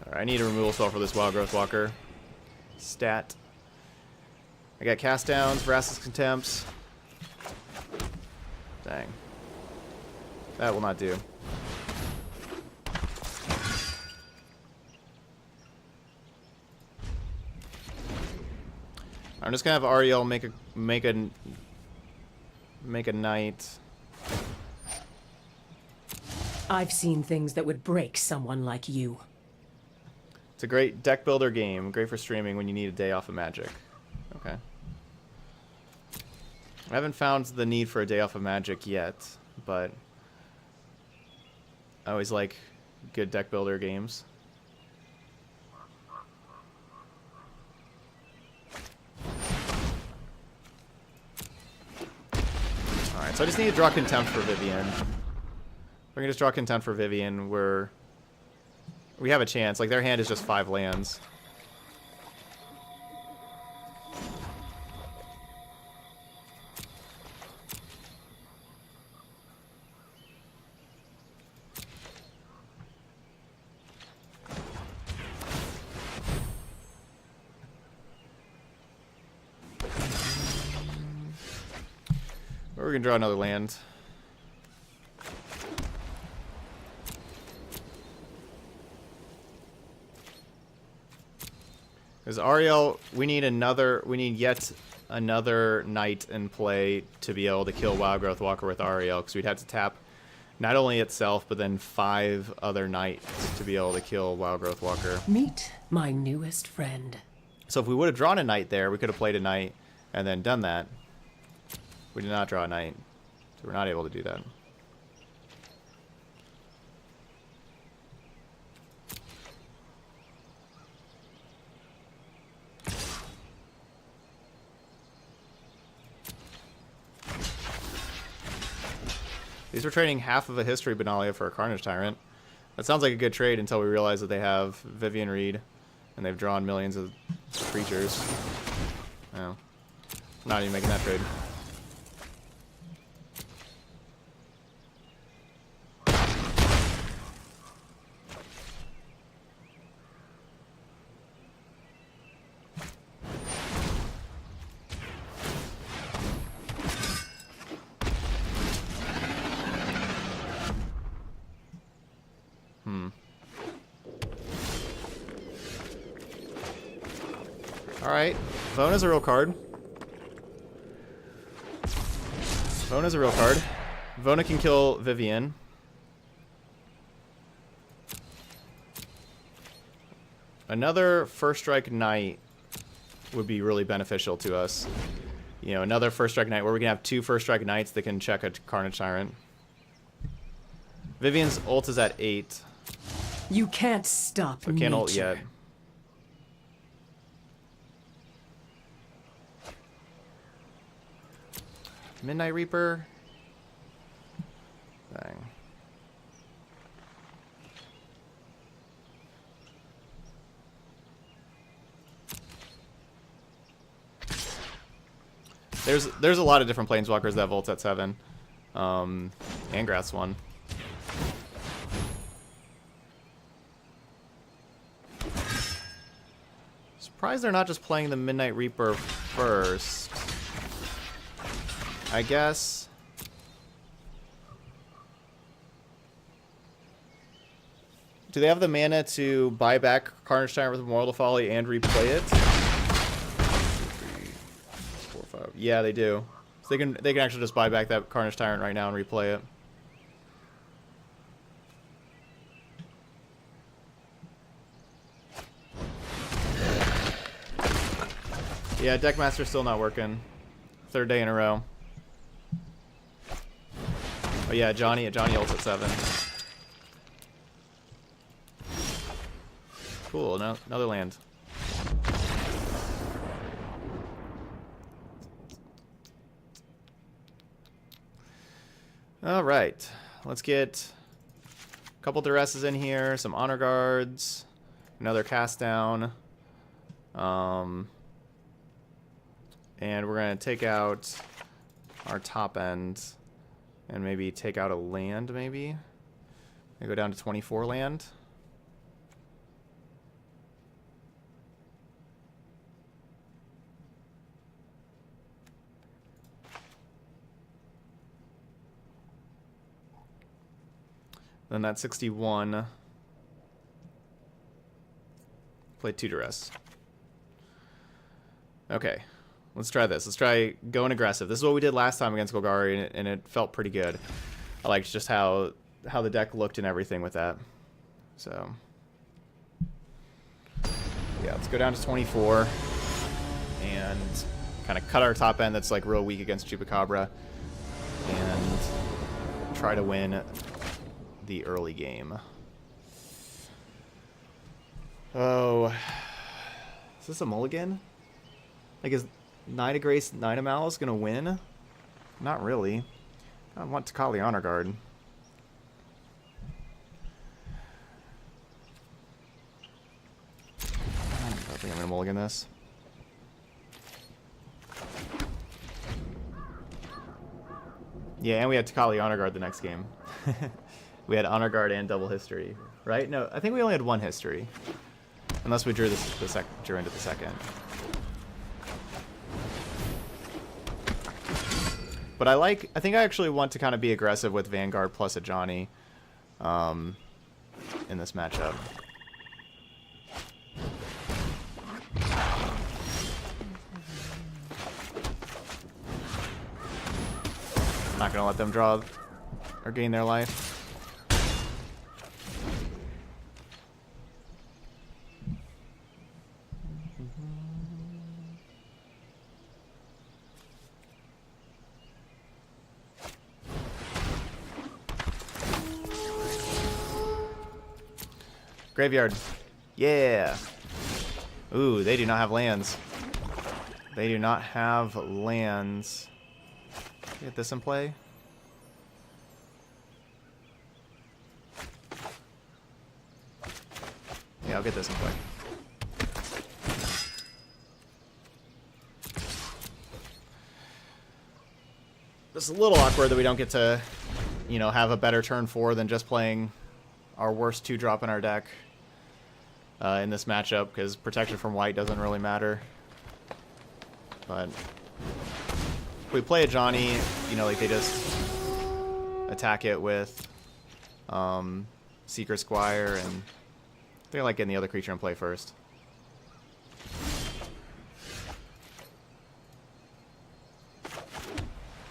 Alright, I need a removal spell for this Wild Growth Walker. Stat. I got cast downs, Vraska's Contempts. Dang. That will not do. I'm just gonna have Ariel make a knight. I've seen things that would break someone like you. It's a great deck builder game, great for streaming when you need a day off of Magic. Okay. I haven't found the need for a day off of Magic yet, but I always like good deck builder games. Alright, so I just need to draw Contempt for Vivian. If I can just draw Contempt for Vivian, we have a chance. Like, their hand is just 5 lands. Or we can draw another land. Because Ariel, we need yet another knight in play to be able to kill Wild Growth Walker with Ariel, because we'd have to tap not only itself, but then 5 other knights to be able to kill Wild Growth Walker. Meet my newest friend. So if we would have drawn a knight there, we could have played a knight and then done that. We did not draw a knight, so we're not able to do that. These were trading half of a History Benalia for a Carnage Tyrant. That sounds like a good trade until we realize that they have Vivian Reed, and they've drawn millions of creatures. No. Not even making that trade. Alright, Vona's a real card. Vona's a real card. Vona can kill Vivian. Another First Strike Knight would be really beneficial to us. You know, another First Strike Knight where we can have 2 First Strike Knights that can check a Carnage Tyrant. Vivian's ult is at 8. You can't stop But can't ult nature. yet. Midnight Reaper. thing. There's a lot of different planeswalkers that vault at 7. And Grath's one. Surprised they're not just playing the Midnight Reaper first. I guess. Do they have the mana to buy back Carnage Tyrant with Memorial to Folly and replay it? 2, 3, 4, 5. Yeah, they do. So they can actually just buy back that Carnage Tyrant right now and replay it. Yeah, Deckmaster's still not working. 3rd day in a row. Oh yeah, Johnny ults at 7. Cool, another land. Alright, let's get a couple Duresses in here, some Honor Guards, another Cast Down. And we're going to take out our top end and maybe take out a land, maybe. We go down to 24 land. Then that 61. Play 2 Duress. Okay. Let's try this. Let's try going aggressive. This is what we did last time against Golgari, and it felt pretty good. I liked just how the deck looked and everything with that. So, yeah, let's go down to 24 and kind of cut our top end that's like real weak against Chupacabra and try to win the early game. Oh, is this a mulligan? Like, is Knight of Grace, Knight of Malice gonna win? Not really. I want Takali Honor Guard. I think I'm gonna mulligan this. Yeah, and we had Takali Honor Guard the next game. We had Honor Guard and double history, right? No, I think we only had 1 history, unless we drew into the second. But I think I actually want to kind of be aggressive with Vanguard plus a Johnny in this matchup. Not gonna let them draw or gain their life. Graveyard. Yeah. Ooh, they do not have lands. They do not have lands. Get this in play. Yeah, I'll get this in play. It's a little awkward that we don't get to, have a better turn 4 than just playing our worst 2-drop in our deck in this matchup, because protection from white doesn't really matter. But if we play a Johnny, like they just attack it with Secret Squire, and they're like getting the other creature in play first.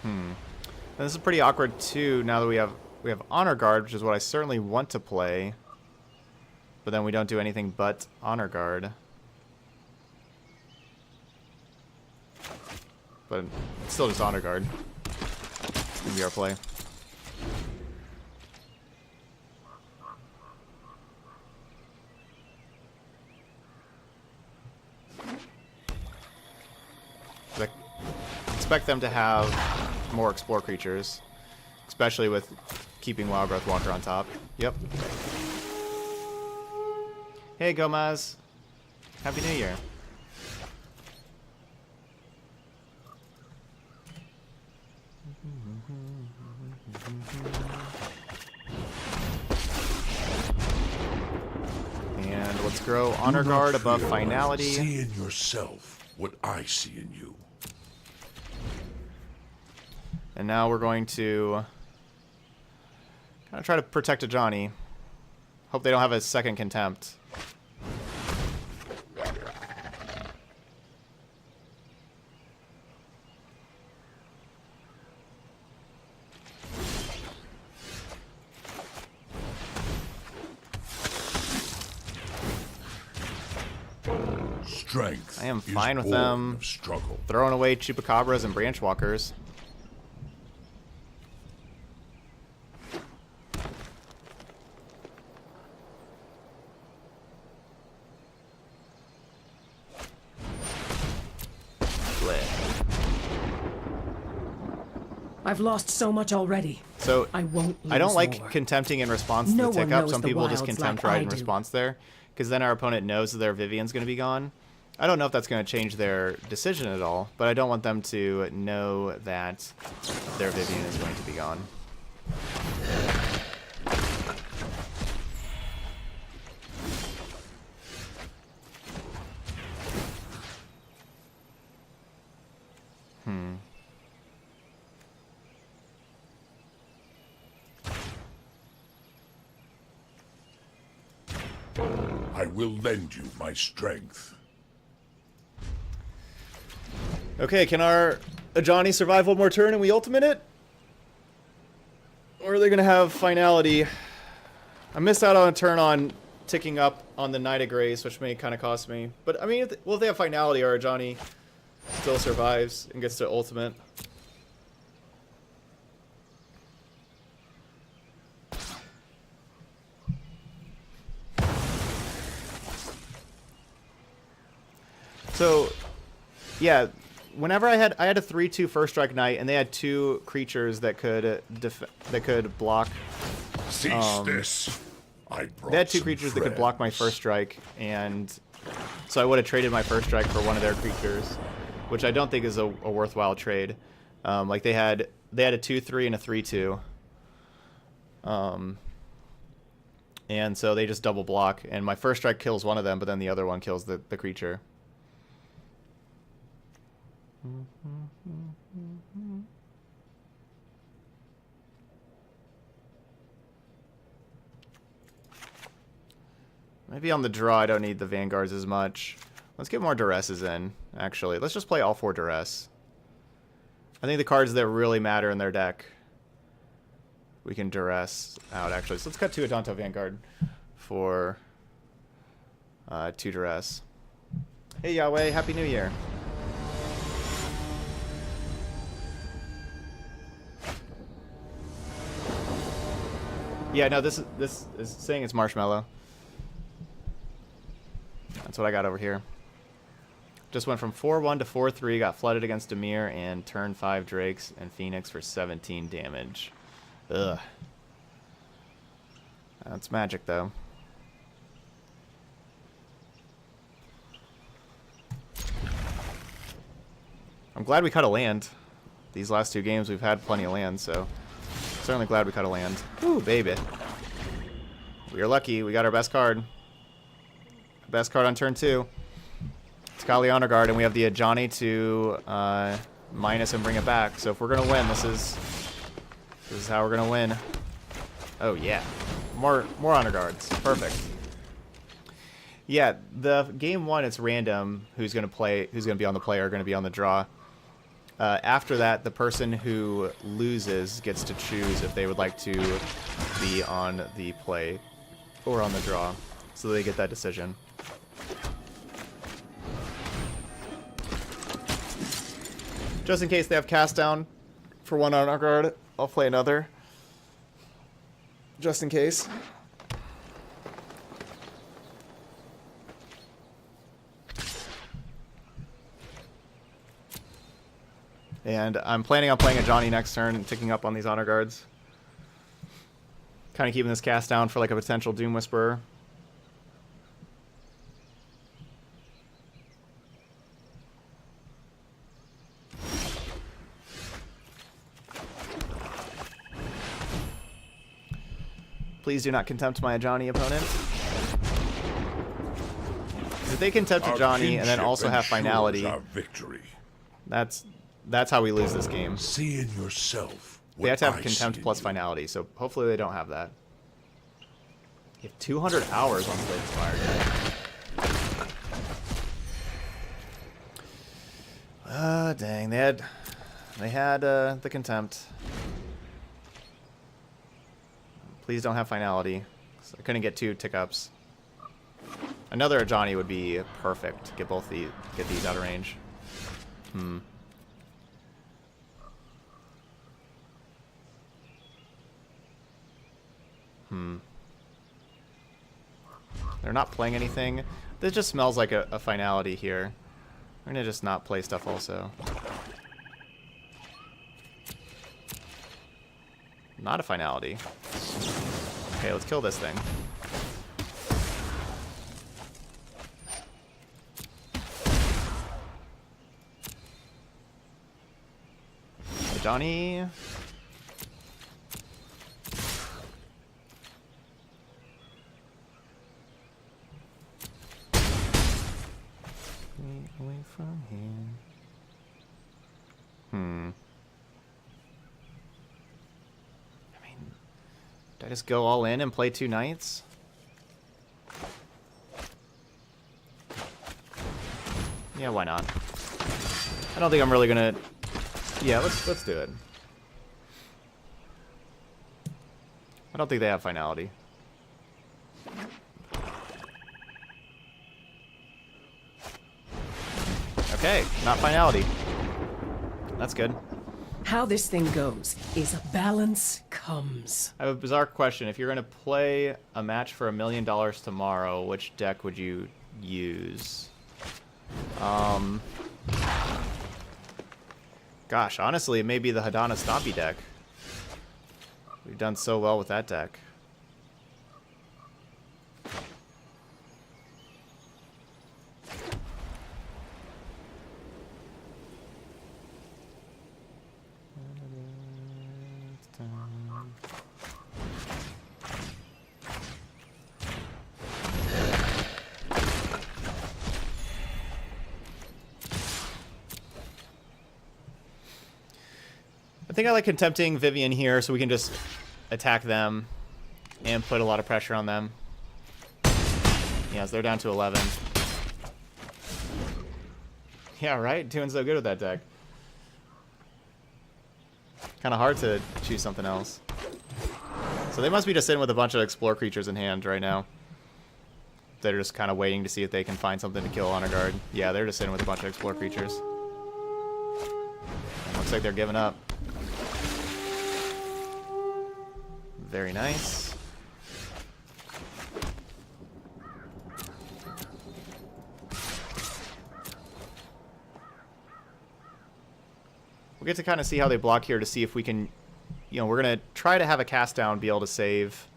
And this is pretty awkward too. Now that we have Honor Guard, which is what I certainly want to play, but then we don't do anything but Honor Guard. But it's still just Honor Guard. It's gonna be our play. Expect them to have more explore creatures, especially with keeping Wild Growth Walker on top. Yep. Hey, Gomez. Happy New Year. And let's grow Honor Guard above Finality. See in yourself what I see in you. And now we're going to kind of try to protect a Johnny. Hope they don't have a second Contempt. Strength. I am is fine with born them of struggle. throwing away Chupacabras and Branch Walkers. I've lost so much already. So I won't lose I don't like more. contempting in response to No the tick one up. knows Some the people just wilds contempt like right I in do. response there, because then our opponent knows that their Vivian's going to be gone. I don't know if that's going to change their decision at all, but I don't want them to know that their Vivian is going to be gone. I will lend you my strength. Okay, can our Ajani survive one more turn and we ultimate it? Or are they going to have Finality? I missed out on a turn on ticking up on the Knight of Grace, which may kind of cost me. But, I mean, if they have Finality, our Ajani still survives and gets to ultimate. So, yeah, whenever I had a 3/2 first strike knight, and they had two creatures that could block. Cease this. I brought They had two some creatures that could block my friends. first strike, and so I would have traded my first strike for one of their creatures, which I don't think is a worthwhile trade. Like they had a 2/3 and a 3/2. And so they just double block, and my first strike kills one of them, but then the other one kills the creature. Maybe on the draw I don't need the Vanguards as much. Let's get more Duresses in, actually. Let's just play all 4 Duress. I think the cards that really matter in their deck we can Duress out, actually. So let's cut 2 Adanto Vanguard for 2 Duress. Hey Yahweh, Happy New Year. Yeah, no, this is saying it's Marshmallow. That's what I got over here. Just went from 4-1 to 4-3, got flooded against Dimir, and turn 5 Drakes and Phoenix for 17 damage. Ugh. That's magic, though. I'm glad we cut a land. These last 2 games we've had plenty of land, so certainly glad we cut a land. Ooh, baby. We are lucky. We got our best card. Best card on turn 2. It's Kali Honor Guard, and we have the Ajani to minus and bring it back. So if we're gonna win, this is how we're gonna win. Oh yeah, more Honor Guards. Perfect. Yeah, the game 1 it's random who's gonna be on the play or gonna be on the draw. After that, the person who loses gets to choose if they would like to be on the play or on the draw, so they get that decision. Just in case they have cast down for 1 Honor Guard, I'll play another. Just in case. And I'm planning on playing a Johnny next turn and ticking up on these Honor Guards. Kind of keeping this cast down for like a potential Doom Whisperer. Please do not contempt my Ajani opponent. If they contempt Ajani and then also have finality, our victory. that's how we lose this game. See in yourself. They have to have contempt plus finality, so hopefully they don't have that. You have 200 hours once they expired. Dang, they had the contempt. Please don't have finality. So I couldn't get 2 tick-ups. Another Ajani would be perfect. Get these out of range. They're not playing anything. This just smells like a finality here. I'm gonna just not play stuff also. Not a finality. Okay, let's kill this thing. Johnny. Away from here. I mean, did I just go all in and play 2 knights? Yeah, why not? I don't think I'm really gonna. Yeah, let's do it. I don't think they have finality. Okay, not finality. That's good. How this thing goes is a balance comes. I have a bizarre question. If you're going to play a match for $1 million tomorrow, which deck would you use? Gosh, honestly, it may be the Hadana Stompy deck. We've done so well with that deck. I think I like contempting Vivian here so we can just attack them and put a lot of pressure on them. Yes, they're down to 11. Yeah, right? Doing so good with that deck. Kind of hard to choose something else. So they must be just sitting with a bunch of Explore creatures in hand right now. They're just kind of waiting to see if they can find something to kill Honor Guard. Yeah, they're just sitting with a bunch of Explore creatures. Looks like they're giving up. Very nice. We'll get to kind of see how they block here to see if we can, we're going to try to have a cast down be able to save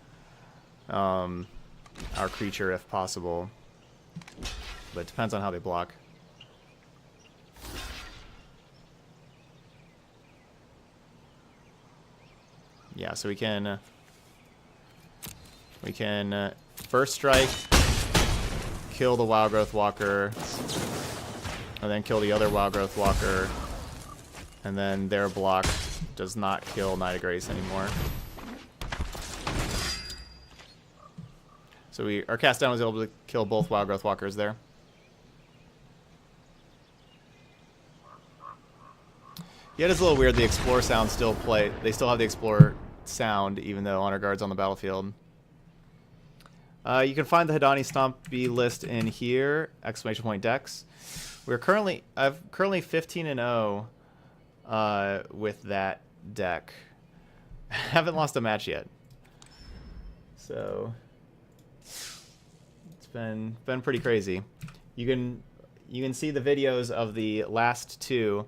our creature if possible. But it depends on how they block. Yeah, so we can first strike, kill the Wild Growth Walker, and then kill the other Wild Growth Walker, and then their block does not kill Knight of Grace anymore. So our cast down was able to kill both Wild Growth Walkers there. Yeah, it is a little weird. The Explore sound still play. They still have the Explore sound even though Honor Guard's on the battlefield. You can find the Hadani Stompy list in here. ! Decks. I'm currently 15-0 with that deck. Haven't lost a match yet. So it's been pretty crazy. You can see the videos of the last 2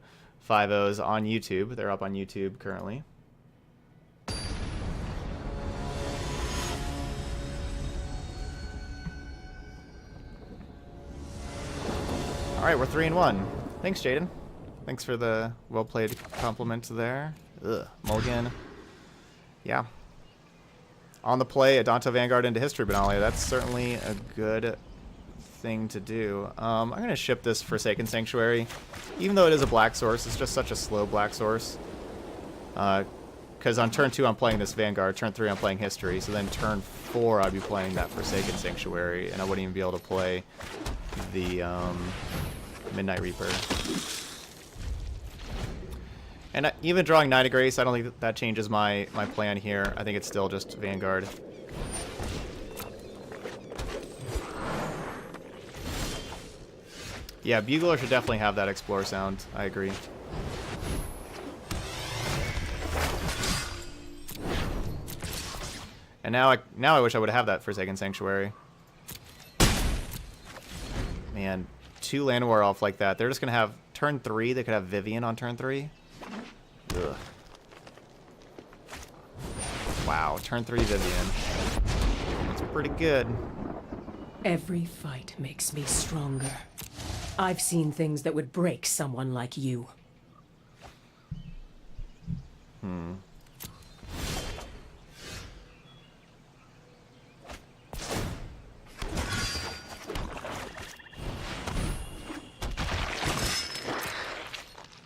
5-0s on YouTube. They're up on YouTube currently. Alright, we're 3-1. Thanks, Jaden. Thanks for the well-played compliment there. Ugh, mulligan. Yeah. On the play, Adonto Vanguard into History Benalia. That's certainly a good thing to do. I'm going to ship this Forsaken Sanctuary. Even though it is a black source, it's just such a slow black source. Because on turn 2 I'm playing this Vanguard, turn 3 I'm playing History, so then turn 4 I'd be playing that Forsaken Sanctuary, and I wouldn't even be able to play the Midnight Reaper. And even drawing Knight of Grace, I don't think that changes my plan here. I think it's still just Vanguard. Yeah, Bugler should definitely have that Explore sound. I agree. And now I wish I would have that Forsaken Sanctuary. Man, 2 Land War off like that. They're just going to have turn 3. They could have Vivian on turn 3. Ugh. Wow, turn 3 Vivian. That's pretty good. Every fight makes me stronger. I've seen things that would break someone like you.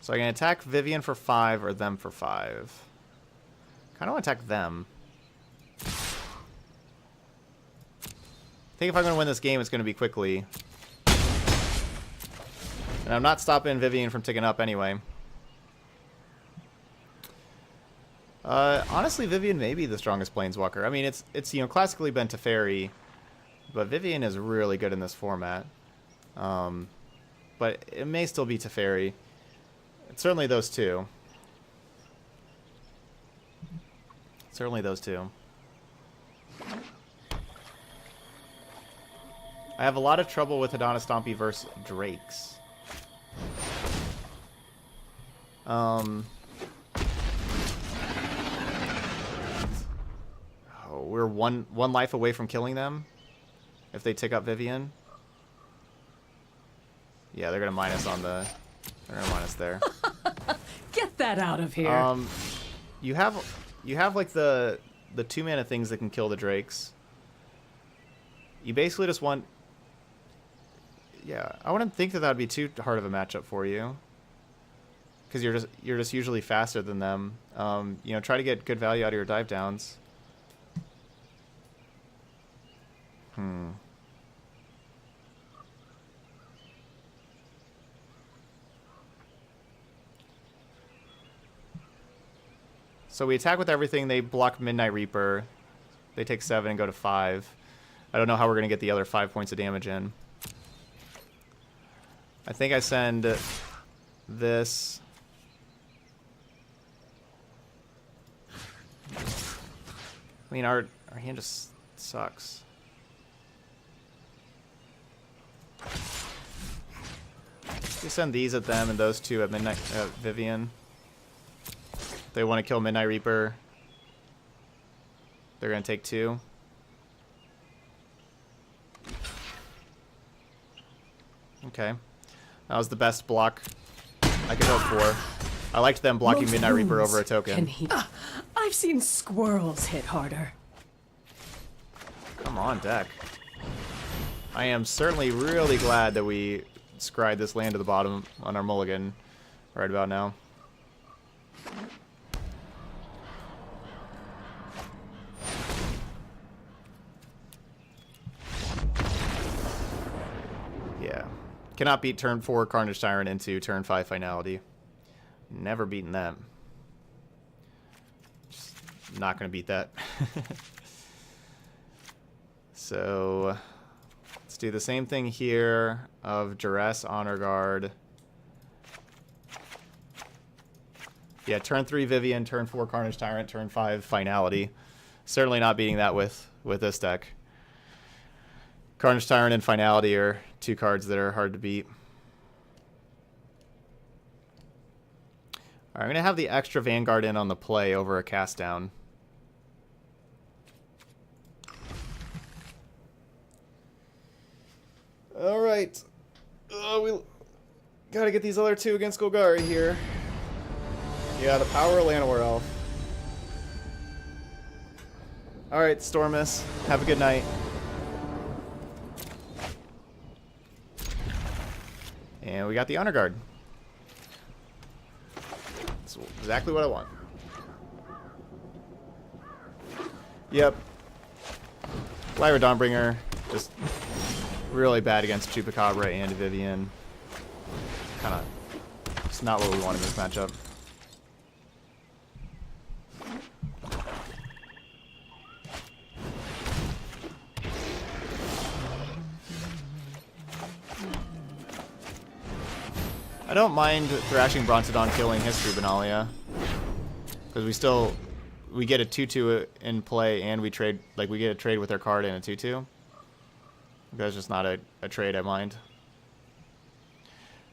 So I can attack Vivian for 5 or them for 5. Kind of want to attack them. I think if I'm going to win this game, it's going to be quickly. And I'm not stopping Vivian from ticking up anyway. Honestly, Vivian may be the strongest Planeswalker. I mean, it's you know, classically been Teferi, but Vivian is really good in this format. But it may still be Teferi. It's certainly those two. Certainly those two. I have a lot of trouble with Hadana Stompy versus Drakes. Oh, we're one life away from killing them if they tick up Vivian. Yeah, they're gonna minus on the. They're gonna minus there. Get that out of here. You have like the 2-mana things that can kill the Drakes. You basically just want. Yeah, I wouldn't think that would be too hard of a matchup for you. Because you're just usually faster than them. You know, try to get good value out of your dive downs. So we attack with everything. They block Midnight Reaper. They take 7 and go to 5. I don't know how we're going to get the other 5 points of damage in. I think I send this. I mean, our hand just sucks. We send these at them and those 2 at Midnight Vivian. They want to kill Midnight Reaper. They're going to take 2. Okay. That was the best block I could hope for. I liked them blocking Most Midnight Reaper wounds over a token. I've seen squirrels hit harder. Come on, deck. I am certainly really glad that we scried this land to the bottom on our mulligan right about now. Yeah. Cannot beat turn 4 Carnage Tyrant into turn 5 Finality. Never beaten that. Just not going to beat that. So let's do the same thing here of Duress, Honor Guard. Yeah, turn 3 Vivian, turn 4 Carnage Tyrant, turn 5 Finality. Certainly not beating that with this deck. Carnage Tyrant and Finality are 2 cards that are hard to beat. Alright, I'm going to have the extra Vanguard in on the play over a cast down. Alright. Gotta get these other two against Golgari here. Yeah, the power of Llanowar Elf. Alright, Stormus. Have a good night. And we got the Honor Guard. That's exactly what I want. Yep. Lyra Dawnbringer, just really bad against Chupacabra and Vivian. Kind of, it's not what we want in this matchup. I don't mind thrashing Brontodon killing History Benalia, because we get a 2/2 in play, and we trade, like, we get a trade with our card and a 2/2. That's just not a trade I mind.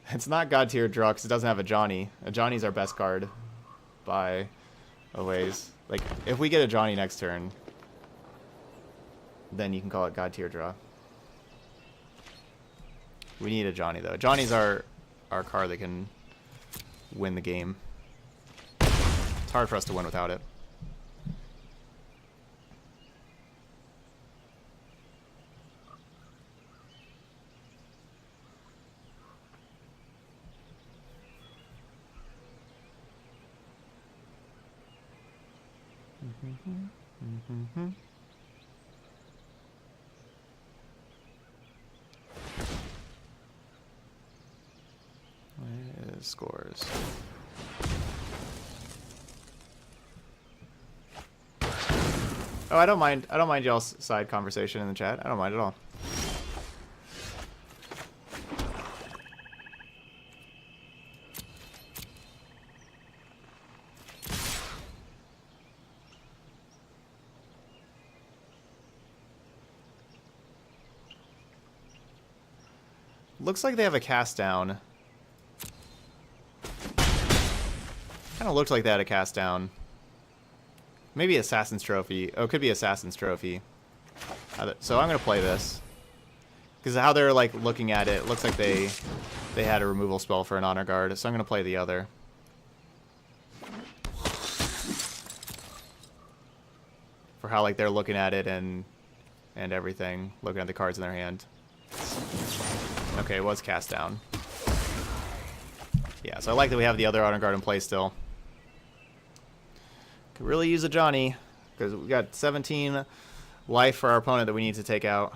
It's not God tier draw because it doesn't have a Johnny. A Johnny's our best card by a ways. Like, if we get a Johnny next turn, then you can call it God tier draw. We need a Johnny though. Johnny's our card that can win the game. It's hard for us to win without it. Where is scores? Oh, I don't mind y'all's side conversation in the chat. I don't mind at all. Looks like they have a cast down. Kind of looked like they had a cast down. Maybe Assassin's Trophy. Oh, it could be Assassin's Trophy. So I'm gonna play this because how they're like looking at it, looks like they had a removal spell for an Honor Guard. So I'm gonna play the other. For how like they're looking at it and everything, looking at the cards in their hand. Okay, it was cast down. Yeah, so I like that we have the other Honor Guard in play still. Could really use a Johnny, because we got 17 life for our opponent that we need to take out.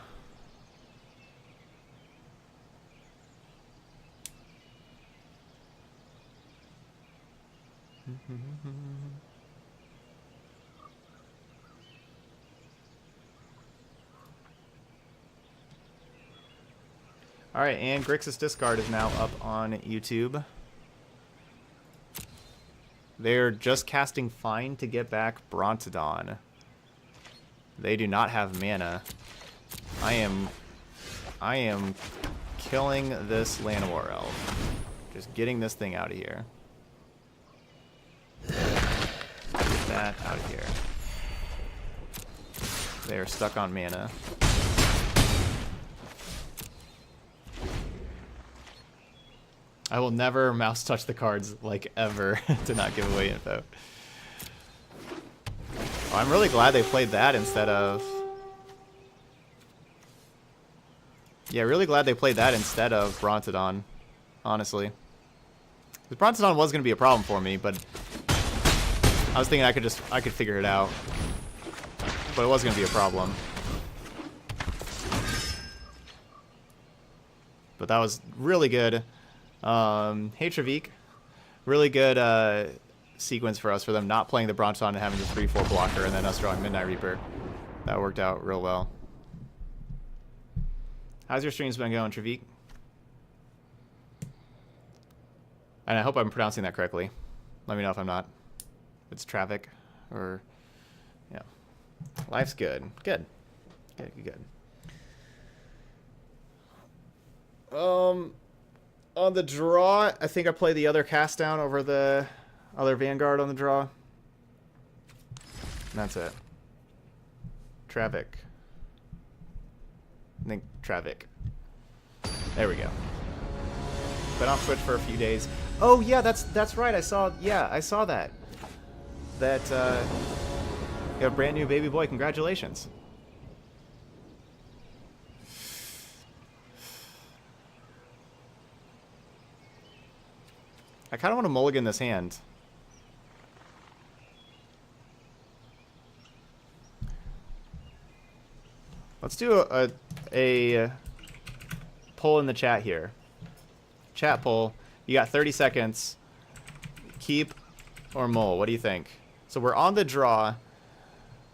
Alright, and Grixis Discard is now up on YouTube. They're just casting Fine to get back Brontodon. They do not have mana. I am killing this Llanowar Elf. Just getting this thing out of here. Get that out of here. They are stuck on mana. I will never mouse touch the cards, like, ever, to not give away info. Well, I'm really glad they played that instead of... Yeah, really glad they played that instead of Brontodon, honestly. Because Brontodon was going to be a problem for me, but... I was thinking I could figure it out. But it was going to be a problem. But that was really good. Hey Travik, really good sequence for us, for them not playing the Brontodon and having the 3/4 blocker, and then us drawing Midnight Reaper. That worked out real well. How's your streams been going, Travik? And I hope I'm pronouncing that correctly. Let me know if I'm not. It's traffic, or yeah. Life's good. Good. Good. On the draw, I think I play the other cast down over the other Vanguard on the draw. And that's it. Traffic. I think traffic. There we go. Been off Twitch for a few days. Oh yeah, that's right. I saw that. That you have a brand new baby boy. Congratulations. I kind of want to mulligan this hand. Let's do a poll in the chat here. Chat poll. You got 30 seconds. Keep or mull. What do you think? So we're on the draw.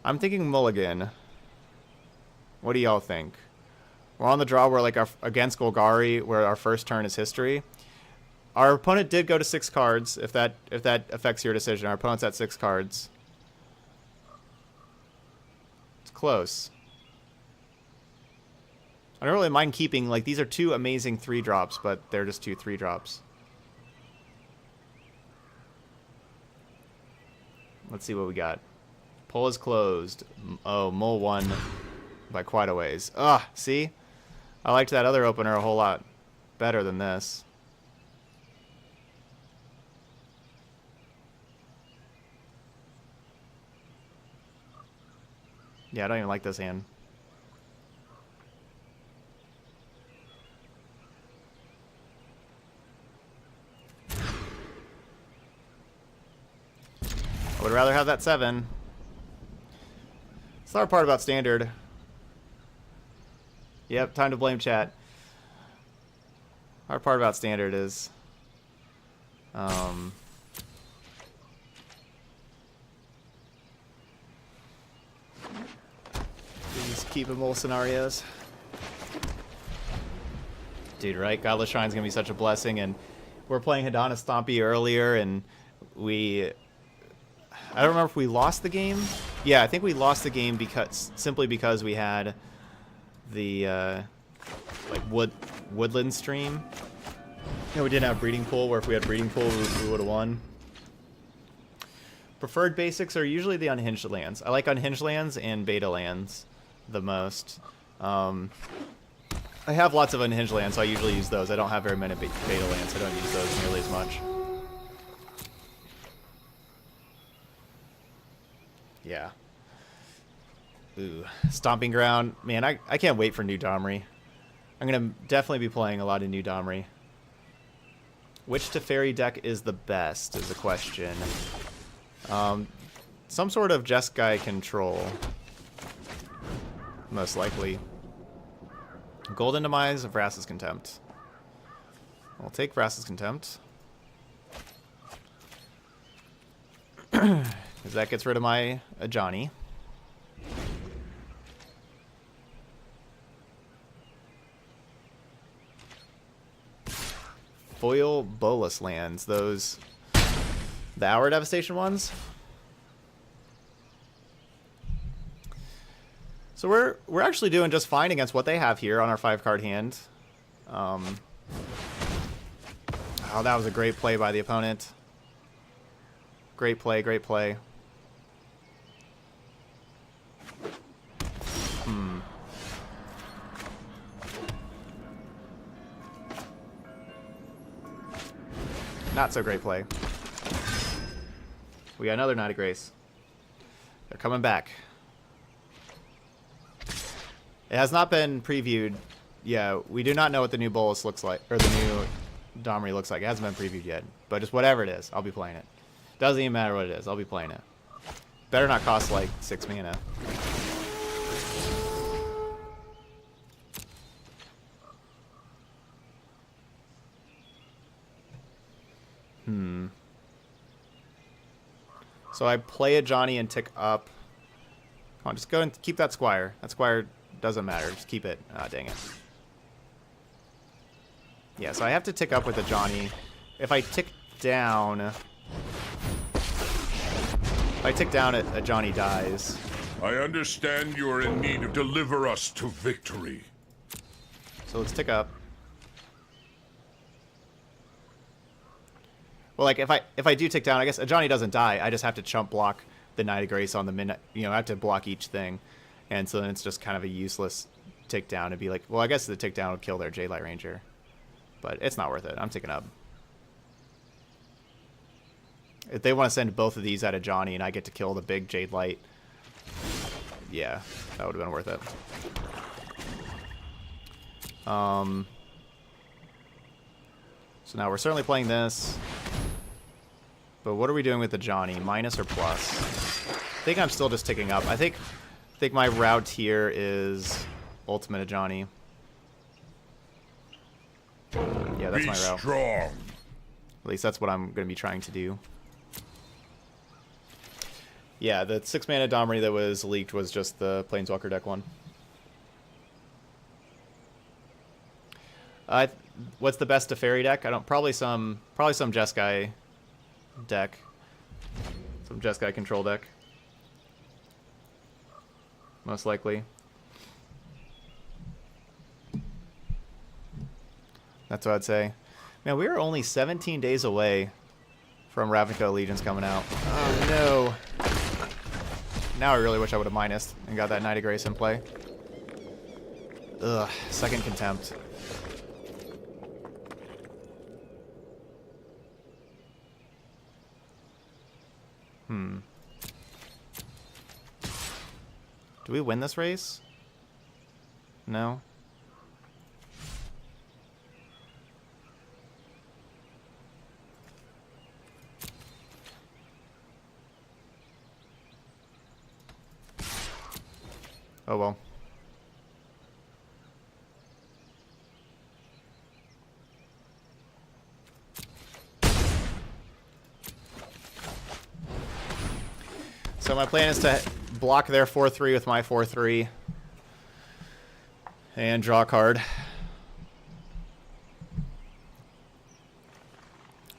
I'm thinking mulligan. What do y'all think? We're on the draw. We're like against Golgari, where our first turn is history. Our opponent did go to 6 cards. If that affects your decision, our opponent's at 6 cards. It's close. I don't really mind keeping, like, these are 2 amazing 3-drops, but they're just 2 3-drops. Let's see what we got. Poll is closed. Oh, Mull won by quite a ways. Ugh, see? I liked that other opener a whole lot better than this. Yeah, I don't even like this hand. I would rather have that 7. It's the hard part about standard. Yep, time to blame chat. Hard part about standard is these keepable scenarios. Dude, right? Godless Shrine's gonna be such a blessing, and we're playing Hidana Stompy earlier, and I don't remember if we lost the game. Yeah, I think we lost the game simply because we had the like woodland stream. You know, we didn't have breeding pool, where if we had breeding pool, we would have won. Preferred basics are usually the unhinged lands. I like unhinged lands and beta lands the most. I have lots of unhinged lands, so I usually use those. I don't have very many beta lands, so I don't use those nearly as much. Yeah. Ooh. Stomping Ground. Man, I can't wait for new Domri. I'm going to definitely be playing a lot of new Domri. Which Teferi deck is the best is the question. Some sort of Jeskai control. Most likely. Golden Demise of Vraska's Contempt. I'll take Vraska's Contempt. Because that gets rid of my Ajani. Foil Bolus lands. Those... the Hour Devastation ones. So we're actually doing just fine against what they have here on our 5-card hand. Oh, that was a great play by the opponent. Great play, great play. Not so great play. We got another Knight of Grace. They're coming back. It has not been previewed. Yeah, we do not know what the new Bolus looks like, or the new Domri looks like. It hasn't been previewed yet. But just whatever it is, I'll be playing it. Doesn't even matter what it is, I'll be playing it. Better not cost like 6 mana. So I play a Johnny and tick up. Come on, just go and keep that Squire. That Squire doesn't matter. Just keep it. Ah, dang it. Yeah, so I have to tick up with a Johnny. If I tick down... if I tick down, a Johnny dies. I understand you are in need of deliver us to victory. So let's tick up. Well, like, if I do tick down, I guess Ajani doesn't die. I just have to chump block the Knight of Grace on the midnight. You know, I have to block each thing. And so then it's just kind of a useless tick down. It'd be like, well, I guess the tick down would kill their Jadelight Ranger. But it's not worth it. I'm taking up. If they want to send both of these out of Johnny and I get to kill the big Jade Light, yeah, that would have been worth it. So now we're certainly playing this. But what are we doing with the Johnny? Minus or plus? I think I'm still just ticking up. I think my route here is Ultimate of Johnny. Yeah, that's my route. Strong. At least that's what I'm going to be trying to do. Yeah, the 6-mana Domri that was leaked was just the Planeswalker deck one. What's the best Teferi deck? Probably some Jeskai deck. Some Jeskai control deck. Most likely. That's what I'd say. Man, we are only 17 days away from Ravnica Allegiance coming out. Oh no. Now I really wish I would have minused and got that Knight of Grace in play. Ugh, second Contempt. Do we win this race? No? Oh well. So my plan is to block their 4-3 with my 4-3 and draw a card.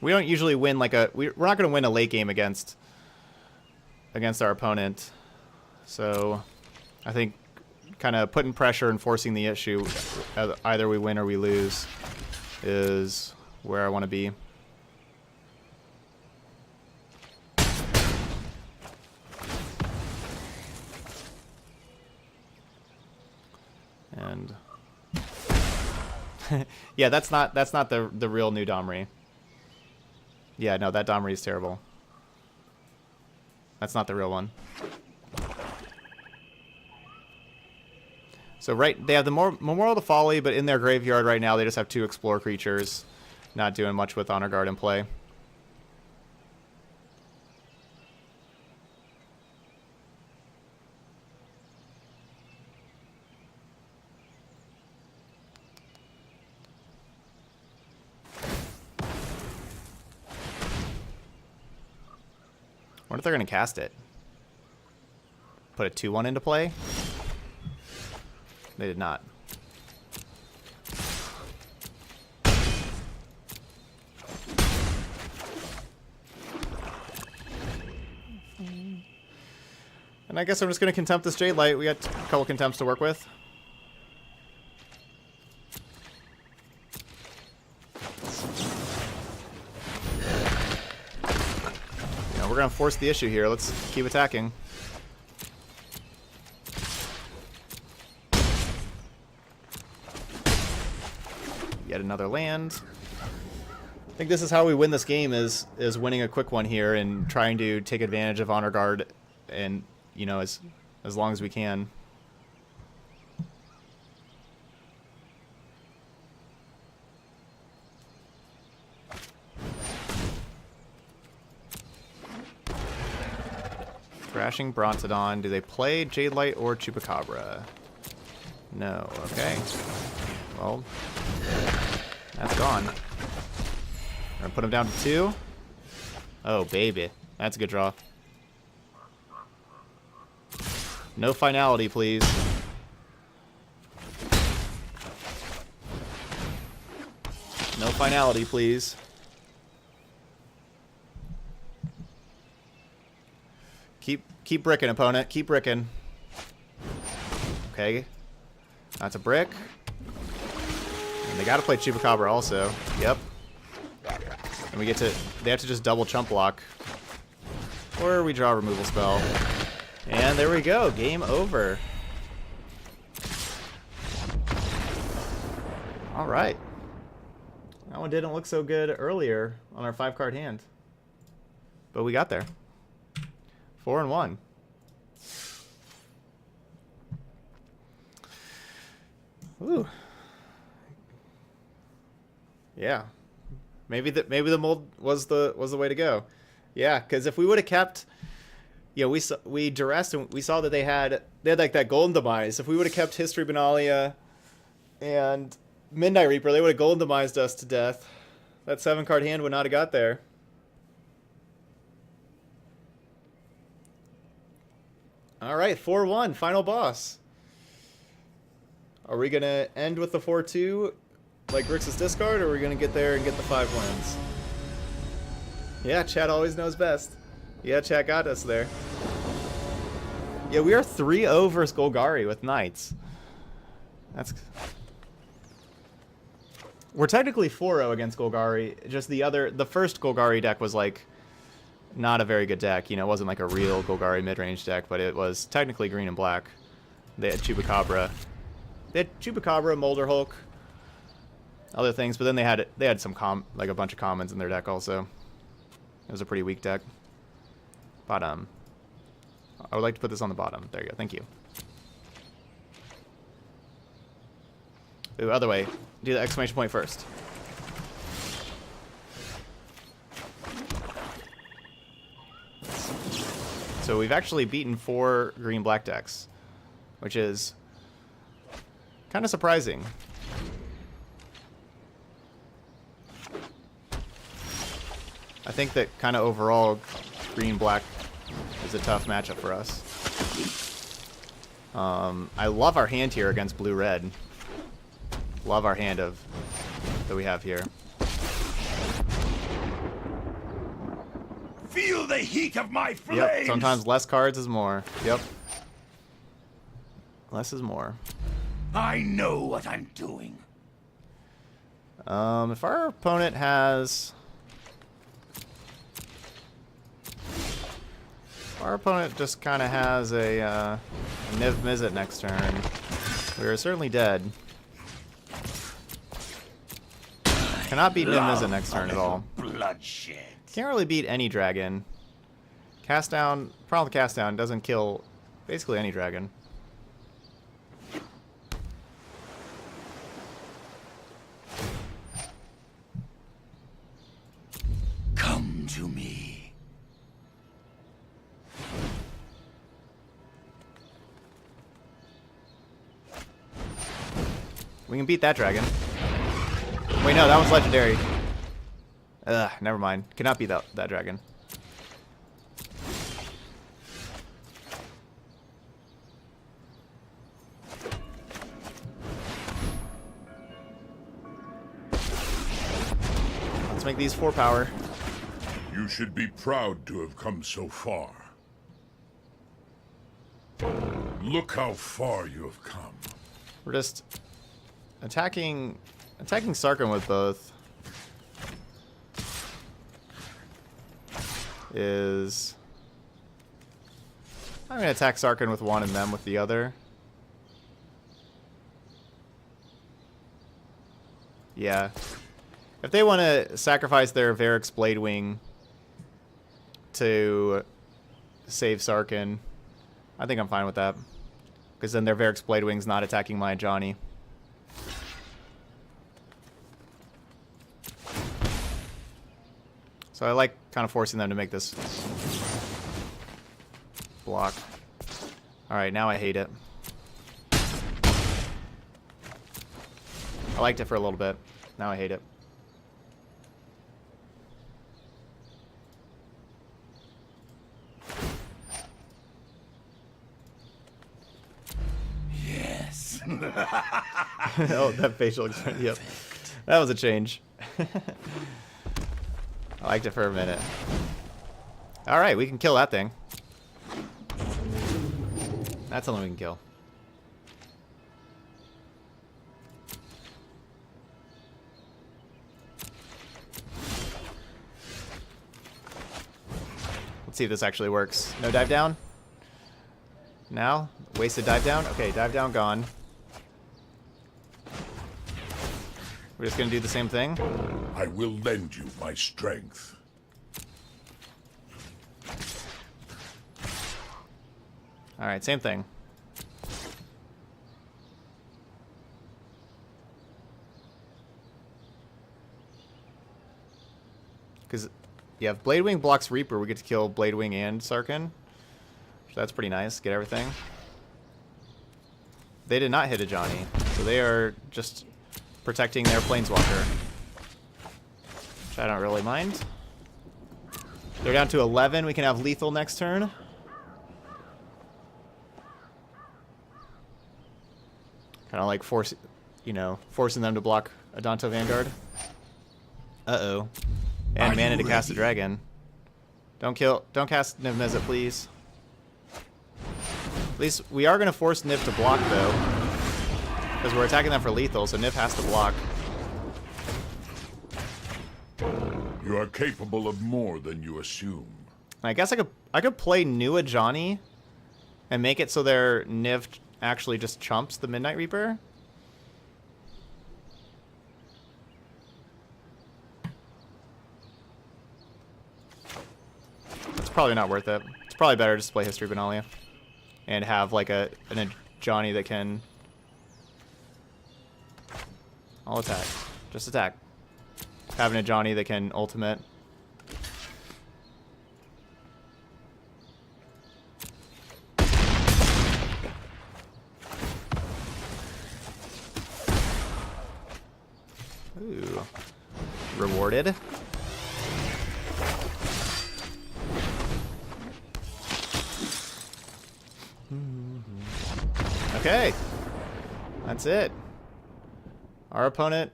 We don't usually win like we're not going to win a late game against our opponent. So I think kind of putting pressure and forcing the issue, either we win or we lose, is where I want to be. And yeah, that's not the real new Domri. Yeah, no, that Domri is terrible. That's not the real one. So they have the Memorial to Folly, but in their graveyard right now they just have 2 Explore creatures, not doing much with Honor Guard in play. I wonder if they're going to cast it. Put a 2/1 into play? They did not. And I guess I'm just going to Contempt this Jade Light. We got a couple Contempts to work with. We're going to force the issue here. Let's keep attacking. Yet another land. I think this is how we win this game, is winning a quick one here and trying to take advantage of Honor Guard and, you know, as long as we can. Crashing Brontodon. Do they play Jade Light or Chupacabra? No. Okay. Well, that's gone. We're gonna put him down to 2. Oh, baby. That's a good draw. No finality, please. No finality, please. Keep bricking, opponent. Keep bricking. Okay. That's a brick. And they gotta play Chupacabra also. Yep. And we get to... They have to just double chump block. Or we draw a removal spell. And there we go. Game over. Alright. That one didn't look so good earlier on our 5-card hand. But we got there. 4-1. Ooh. Yeah. Maybe the mold was the way to go. Yeah, because if we would have kept, you know, we duressed and we saw that they had like that Golden Demise. If we would have kept History Benalia and Midnight Reaper, they would have Golden Demised us to death. That 7-card hand would not have got there. All right, 4-1, final boss. Are we gonna end with the 4-2 like Grixis discard, or are we gonna get there and get the 5 wins? Yeah, chat always knows best. Yeah, chat got us there. Yeah, we are 3-0 versus Golgari with Knights. We're technically 4-0 against Golgari. Just the first Golgari deck was like not a very good deck. You know, it wasn't like a real Golgari mid-range deck, but it was technically green and black. They had Chupacabra. They had Chupacabra, Molder Hulk, other things, but then they had some like a bunch of commons in their deck also. It was a pretty weak deck. Bottom. I would like to put this on the bottom. There you go. Thank you. Ooh, other way. Do the exclamation point first. So we've actually beaten 4 green-black decks, which is kind of surprising. I think that kind of overall green-black is a tough matchup for us. I love our hand here against blue-red. Love our hand that we have here. Feel the heat of my flames! Yep, sometimes less cards is more. Yep. Less is more. I know what I'm doing. If our opponent has... Our opponent just kind of has a Niv Mizzet next turn. We are certainly dead. Cannot beat Niv Mizzet next turn at all. Bloodshed. Can't really beat any dragon. Cast down, problem with cast down, doesn't kill basically any dragon. Come to me. We can beat that dragon. Wait, no, that one's legendary. Ugh, never mind. Cannot beat that dragon. Let's make these 4 power. You should be proud to have come so far. Look how far you have come. We're just attacking Sarkhan with both. I'm gonna attack Sarkhan with one and them with the other. Yeah. If they want to sacrifice their Varric's Bladewing to save Sarkhan, I think I'm fine with that. Because then their Varric's Bladewing's not attacking my Johnny. So I like kind of forcing them to make this block. Alright, now I hate it. I liked it for a little bit. Now I hate it. Yes. Oh, that facial expression. Yep. That was a change. I liked it for a minute. Alright, we can kill that thing. That's something we can kill. Let's see if this actually works. No dive down? Now? Wasted dive down? Okay, dive down gone. We're just gonna do the same thing. I will lend you my strength. All right, same thing. Because, yeah, if Bladewing blocks Reaper, we get to kill Bladewing and Sarkin. So that's pretty nice. Get everything. They did not hit a Johnny, so they are just protecting their Planeswalker. Which I don't really mind. They're down to 11. We can have lethal next turn. Kind of like forcing them to block a Danto Vanguard. Uh-oh. And mana to cast a dragon. Don't cast Niv Mizzet, please. At least we are going to force Niv to block, though. Because we're attacking them for lethal, so Niv has to block. You are capable of more than you assume. I guess I could play Nua Johnny and make it so their Niv actually just chumps the Midnight Reaper. It's probably not worth it. It's probably better just to play History Benalia and have like a Johnny that can... I'll attack. Just attack. Having a Johnny that can ultimate. Ooh. Rewarded. Okay. That's it. Our opponent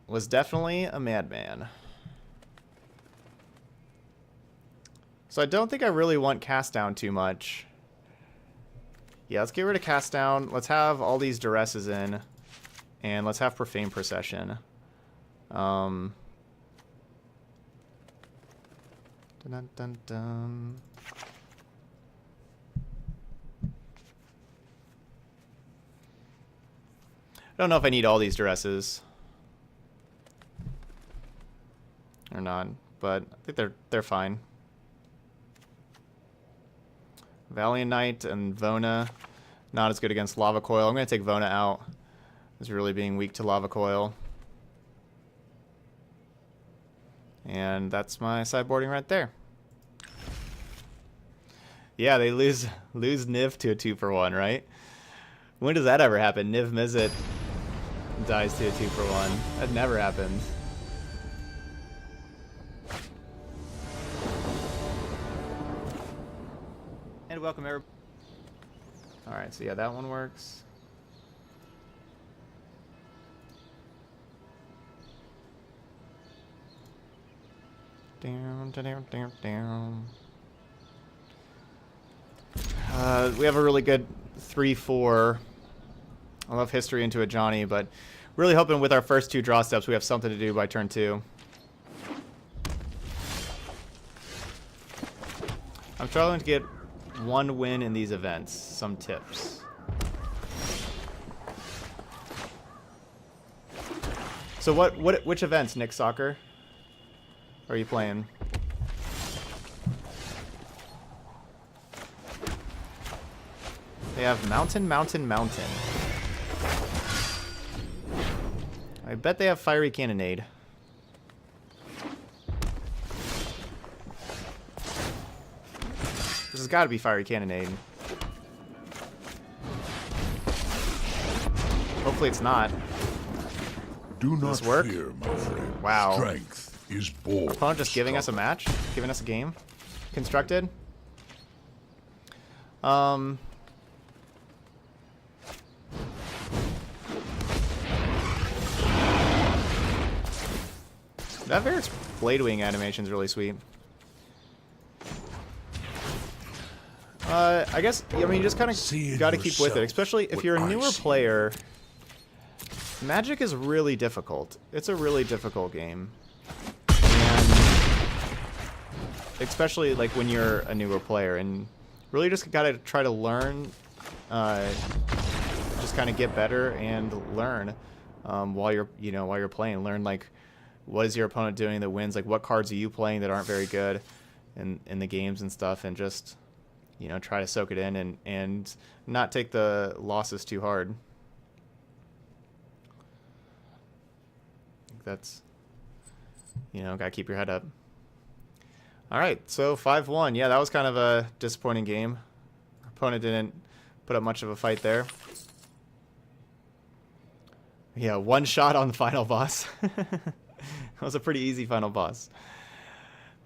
was definitely a madman. So I don't think I really want cast down too much. Yeah, let's get rid of cast down. Let's have all these duresses in. And let's have profane procession. Dun dun dun dun. I don't know if I need all these duresses or not, but I think they're fine. Valiant Knight and Vona, not as good against Lava Coil. I'm going to take Vona out. It's really being weak to Lava Coil. And that's my sideboarding right there. Yeah, they lose Niv to a 2-for-1, right? When does that ever happen? Niv Mizzet dies to a 2-for-1. That never happened. And welcome everybody. Alright, so yeah, that one works. Down, down, down, down. We have a really good 3-4. I love history into a Johnny, but really hoping with our first 2 draw steps we have something to do by turn 2. I'm struggling to get 1 win in these events. Some tips. So which events, Nick Soccer, are you playing? They have Mountain, Mountain, Mountain. I bet they have Fiery Cannonade. This has got to be Fiery Cannonade. Hopefully it's not. Do not Does this work? fear, my friend. Wow. Strength is born. Opponent just giving us a match? Giving us a game? Constructed? That Varric's Bladewing animation is really sweet. I guess, I mean, you just kind of got to keep with it, especially if you're a newer player. Magic is really difficult. It's a really difficult game. And especially like when you're a newer player, and really just got to try to learn, just kind of get better and learn. while you're playing. Learn like what is your opponent doing that wins, like what cards are you playing that aren't very good in the games and stuff, and just try to soak it in and not take the losses too hard. I think that's gotta keep your head up. All right, so 5-1. Yeah, that was kind of a disappointing game. Our opponent didn't put up much of a fight there. Yeah, one shot on the final boss. That was a pretty easy final boss.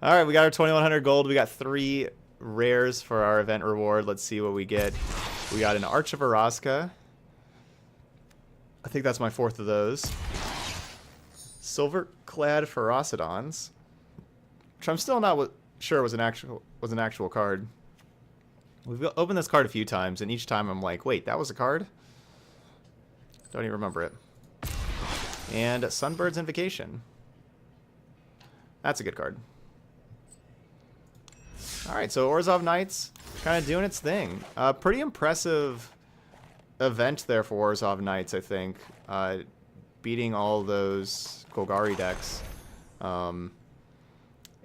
All right, we got our 2,100 gold. We got 3 rares for our event reward. Let's see what we get. We got an Arch of Araska. I think that's my 4th of those. Silver-clad Ferocidons, which I'm still not sure was an actual card. We've opened this card a few times, and each time I'm like, wait, that was a card? Don't even remember it. And Sunbird's Invocation. That's a good card. Alright, so Orzhov Knights kind of doing its thing. Pretty impressive event there for Orzhov Knights, I think. Beating all those Golgari decks. And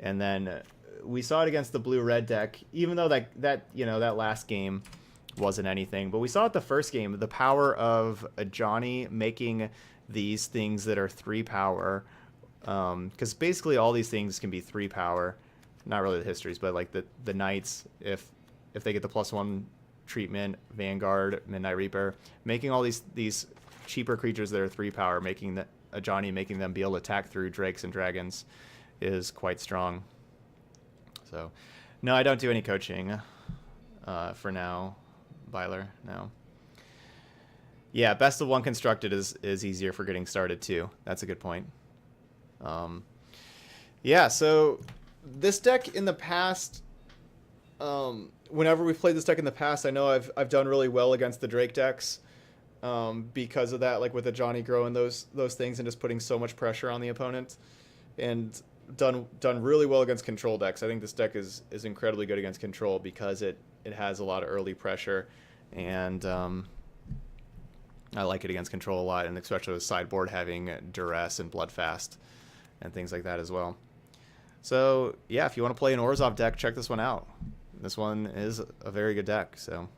then we saw it against the blue-red deck, even though that last game wasn't anything. But we saw it the first game, the power of a Johnny making these things that are 3 power. Because basically all these things can be 3 power. Not really the histories, but like the Knights, if they get the +1 treatment, Vanguard, Midnight Reaper, making all these cheaper creatures that are 3 power, making a Johnny making them be able to attack through Drakes and Dragons is quite strong. So, no, I don't do any coaching for now, Byler, no. Yeah, best of 1 constructed is easier for getting started too. That's a good point. Yeah, so this deck in the past, whenever we've played this deck in the past, I know I've done really well against the Drake decks because of that, like with the Johnny growing those things and just putting so much pressure on the opponent, and done really well against control decks. I think this deck is incredibly good against control because it has a lot of early pressure, and I like it against control a lot, and especially with sideboard having Duress and Bloodfast and things like that as well. So yeah, if you want to play an Orzhov deck, check this one out. This one is a very good deck. So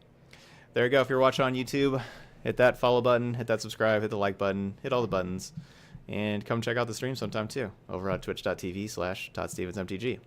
there you go. If you're watching on YouTube, hit that follow button, hit that subscribe, hit the like button, hit all the buttons, and come check out the stream sometime too over at twitch.tv/ToddStevensMTG.